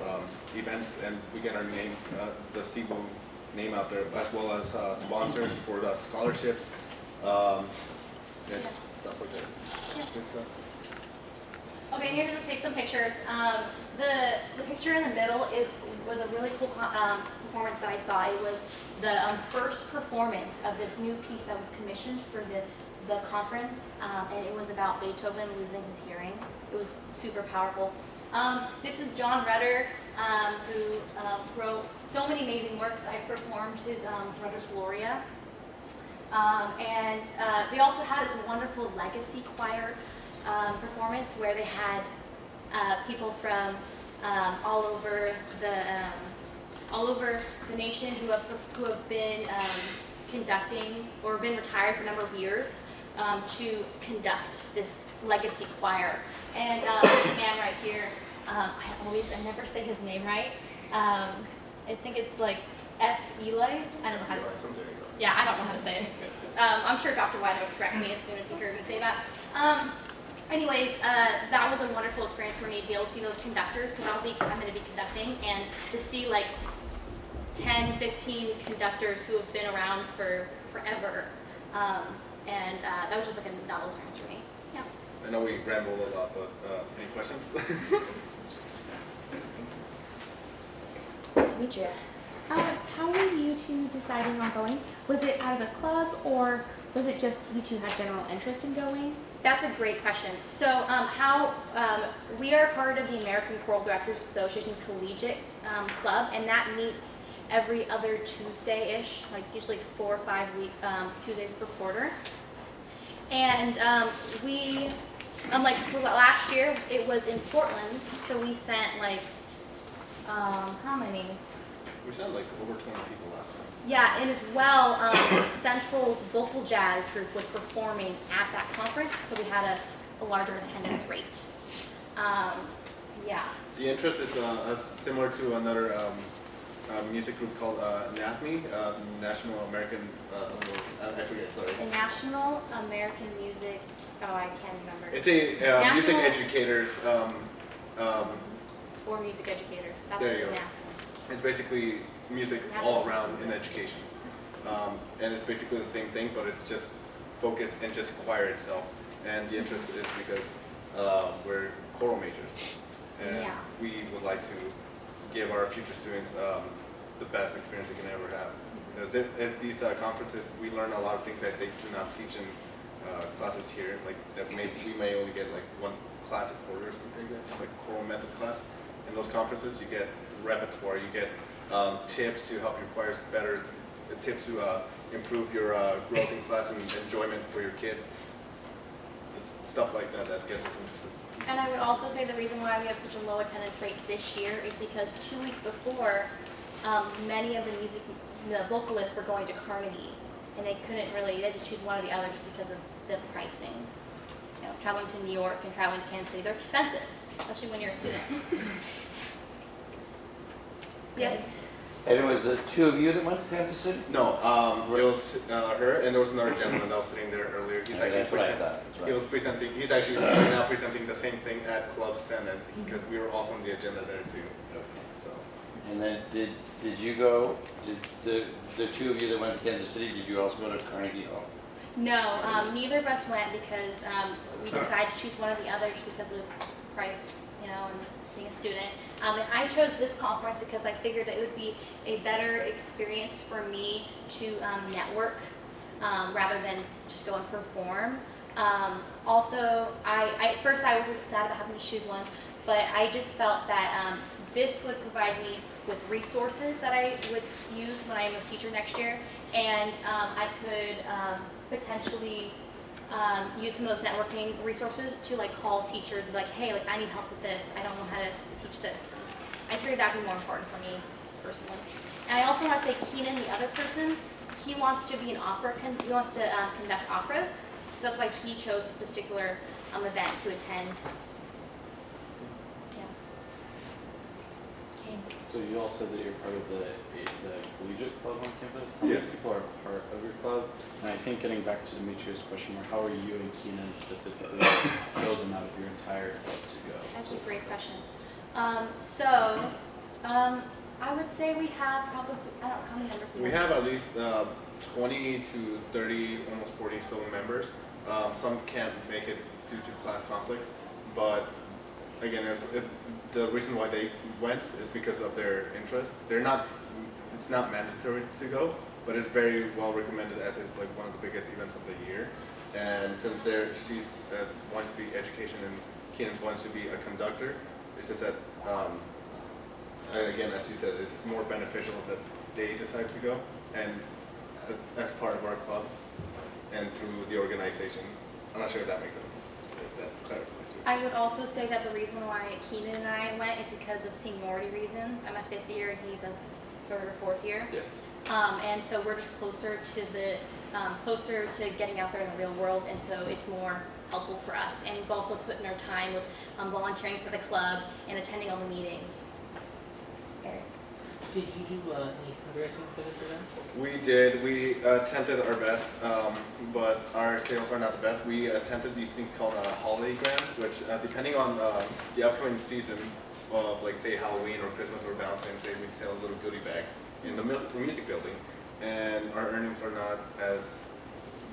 events, and we get our names, the CWU name out there, as well as sponsors for the scholarships, just stuff like that. Good stuff. Okay, here's some pictures. The picture in the middle was a really cool performance that I saw. It was the first performance of this new piece that was commissioned for the conference, and it was about Beethoven losing his hearing. It was super powerful. This is John Rutter, who wrote so many amazing works. I performed his Rutter's Gloria. And they also had this wonderful legacy choir performance where they had people from all over the nation who have been conducting or been retired for a number of years to conduct this legacy choir. And this man right here, I never say his name right. I think it's like F. Eli. I don't know how to say it. Yeah, I don't know how to say it. I'm sure Dr. White would correct me as soon as he heard me say that. Anyways, that was a wonderful experience for me to be able to see those conductors, because I'm going to be conducting, and to see like 10, 15 conductors who have been around for forever. And that was just like a novel experience for me. Yeah. I know we rambled a lot, but any questions? Demetria. How were you two deciding on going? Was it out of a club, or was it just you two had general interest in going? That's a great question. So we are part of the American Choral Directors Association Collegiate Club, and that meets every other Tuesday-ish, like usually 4 or 5 Tuesdays per quarter. And like last year, it was in Portland, so we sent like, how many? We sent like over 20 people last time. Yeah, and as well, Central's vocal jazz group was performing at that conference, so we had a larger attendance rate. Yeah. The interest is similar to another music group called NAFME, National American, I forget, sorry. The National American Music, I can't remember. It's a music educators. For music educators. That's There you go. Yeah. It's basically music all around in education. And it's basically the same thing, but it's just focused in just choir itself. And the interest is because we're choral majors. And we would like to give our future students the best experience they can ever have. Because at these conferences, we learn a lot of things that they do not teach in classes here. Like that we may only get like one class a quarter or something like that, just like choral method class. In those conferences, you get repertoire, you get tips to help your choirs better, tips to improve your growth in class and enjoyment for your kids. Just stuff like that that gets us interested. And I would also say the reason why we have such a low attendance rate this year is because 2 weeks before, many of the vocalists were going to Carnegie, and they had to choose one or the other just because of the pricing. You know, traveling to New York and traveling to Kansas City, they're expensive, especially when you're a student. Yes? And it was the two of you that went to Kansas City? No, it was her, and there was another gentleman that was sitting there earlier. He's actually He was presenting. He's actually now presenting the same thing at Club Senate because we were also on the agenda there too. So. And then did you go? Did the two of you that went to Kansas City? Did you also go to Carnegie Hall? No, neither of us went because we decided to choose one or the other just because of price, you know, and being a student. And I chose this conference because I figured it would be a better experience for me to network rather than just go and perform. Also, at first I was a little sad about having to choose one, but I just felt that this would provide me with resources that I would use when I am a teacher next year, and I could potentially use some of those networking resources to like call teachers and be like, hey, like I need help with this. I don't know how to teach this. I figured that would be more important for me personally. And I also want to say Keenan, the other person, he wants to be an opera. He wants to conduct operas. So that's why he chose this particular event to attend. Yeah. Okay. So you all said that you're part of the collegiate club on campus? How Yes. many people are part of your club? And I think getting back to Demetria's question, how are you and Keenan specifically chosen out of your entire club to go? That's a great question. I would say we have probably, I don't know how many members We have at least 20 to 30, almost 40 solo members. Some can't make it due to class conflicts, but again, the reason why they went is because of their interest. It's not mandatory to go, but it's very well recommended as it's like one of the biggest events of the year. And since she's wanting to be education and Keenan's wants to be a conductor, it's just that, again, as you said, it's more beneficial that they decide to go and as part of our club and through the organization. I'm not sure if that makes sense. clarify. So. I would also say that the reason why Keenan and I went is because of seniority reasons. I'm a 5th year and he's a 3rd or 4th year. Yes. And so we're just closer to getting out there in the real world, and so it's more helpful for us. And we've also put in our time with volunteering for the club and attending all the meetings. Eric. Did you do any fundraising for this event? We did. We attempted our best, but our sales are not the best. We attempted these things called holiday grams, which depending on the upcoming season of, like, say Halloween or Christmas or Valentine's Day, we'd sell little goodie bags in the music building, and our earnings are not as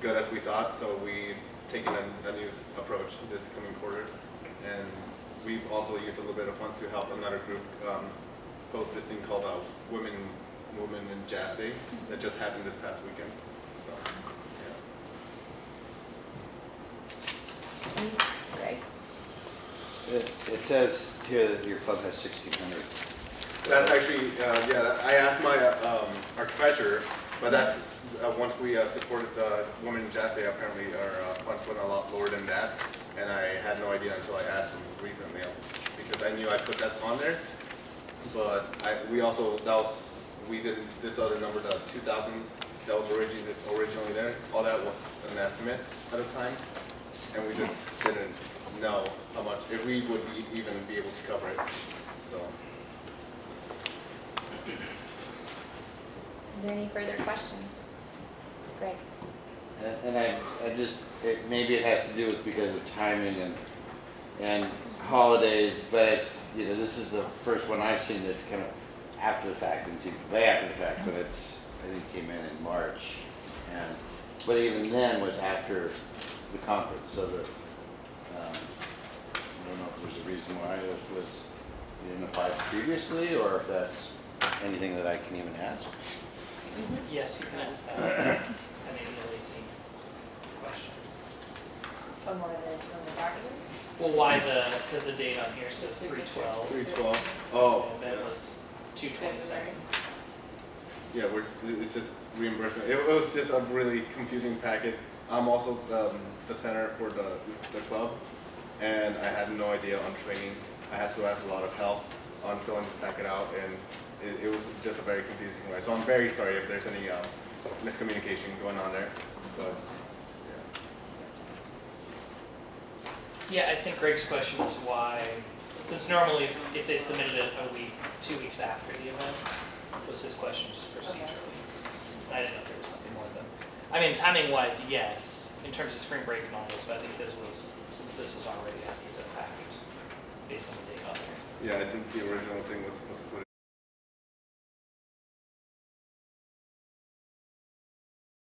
good as we thought. So we've taken a new approach this coming quarter, and we've also used a little bit of funds to help another group host this thing called Women in Jazz Day that just happened this past weekend. So, yeah. Greg? It says here that your club has 1,600. That's actually, yeah, I asked my, our treasurer, but that's, once we supported the Women in Jazz Day, apparently our funds went a lot lower than that, and I had no idea until I asked him recently, because I knew I put that on there, but we also, we did this other number, the 2,000, that was originally there. All that was an estimate at the time, and we just didn't know how much, if we would even be able to cover it, so. Are there any further questions? Greg? And I just, maybe it has to do with because of timing and holidays, but it's, this is the first one I've seen that's kind of after the fact, and seems way after the fact, but it's, I think came in March, and but even then was after the conference, so that I don't know if there's a reason why it was you didn't apply previously, or if that's anything that I can even ask. Yes, you can ask that. I mean, really seen question. Some more than the document? Well, why because the date on here says 3/12. 3/12. Oh, And that yes. was 2/27. Yeah, it's just reimbursement. It was just a really confusing packet. I'm also the center for the club, and I had no idea on training. I had to ask a lot of help on filling this packet out, and it was just a very confusing way. So I'm very sorry if there's any miscommunication going on there, but Yeah, I think Greg's question was why, since normally if they submitted it a week, 2 weeks after the event, was his question just procedurally. I didn't know if there was something more than, I mean, timing wise, yes, in terms of spring break and all those, but I think this was, since this was already after the fact, just based on the date on there. yeah, I think the original thing was put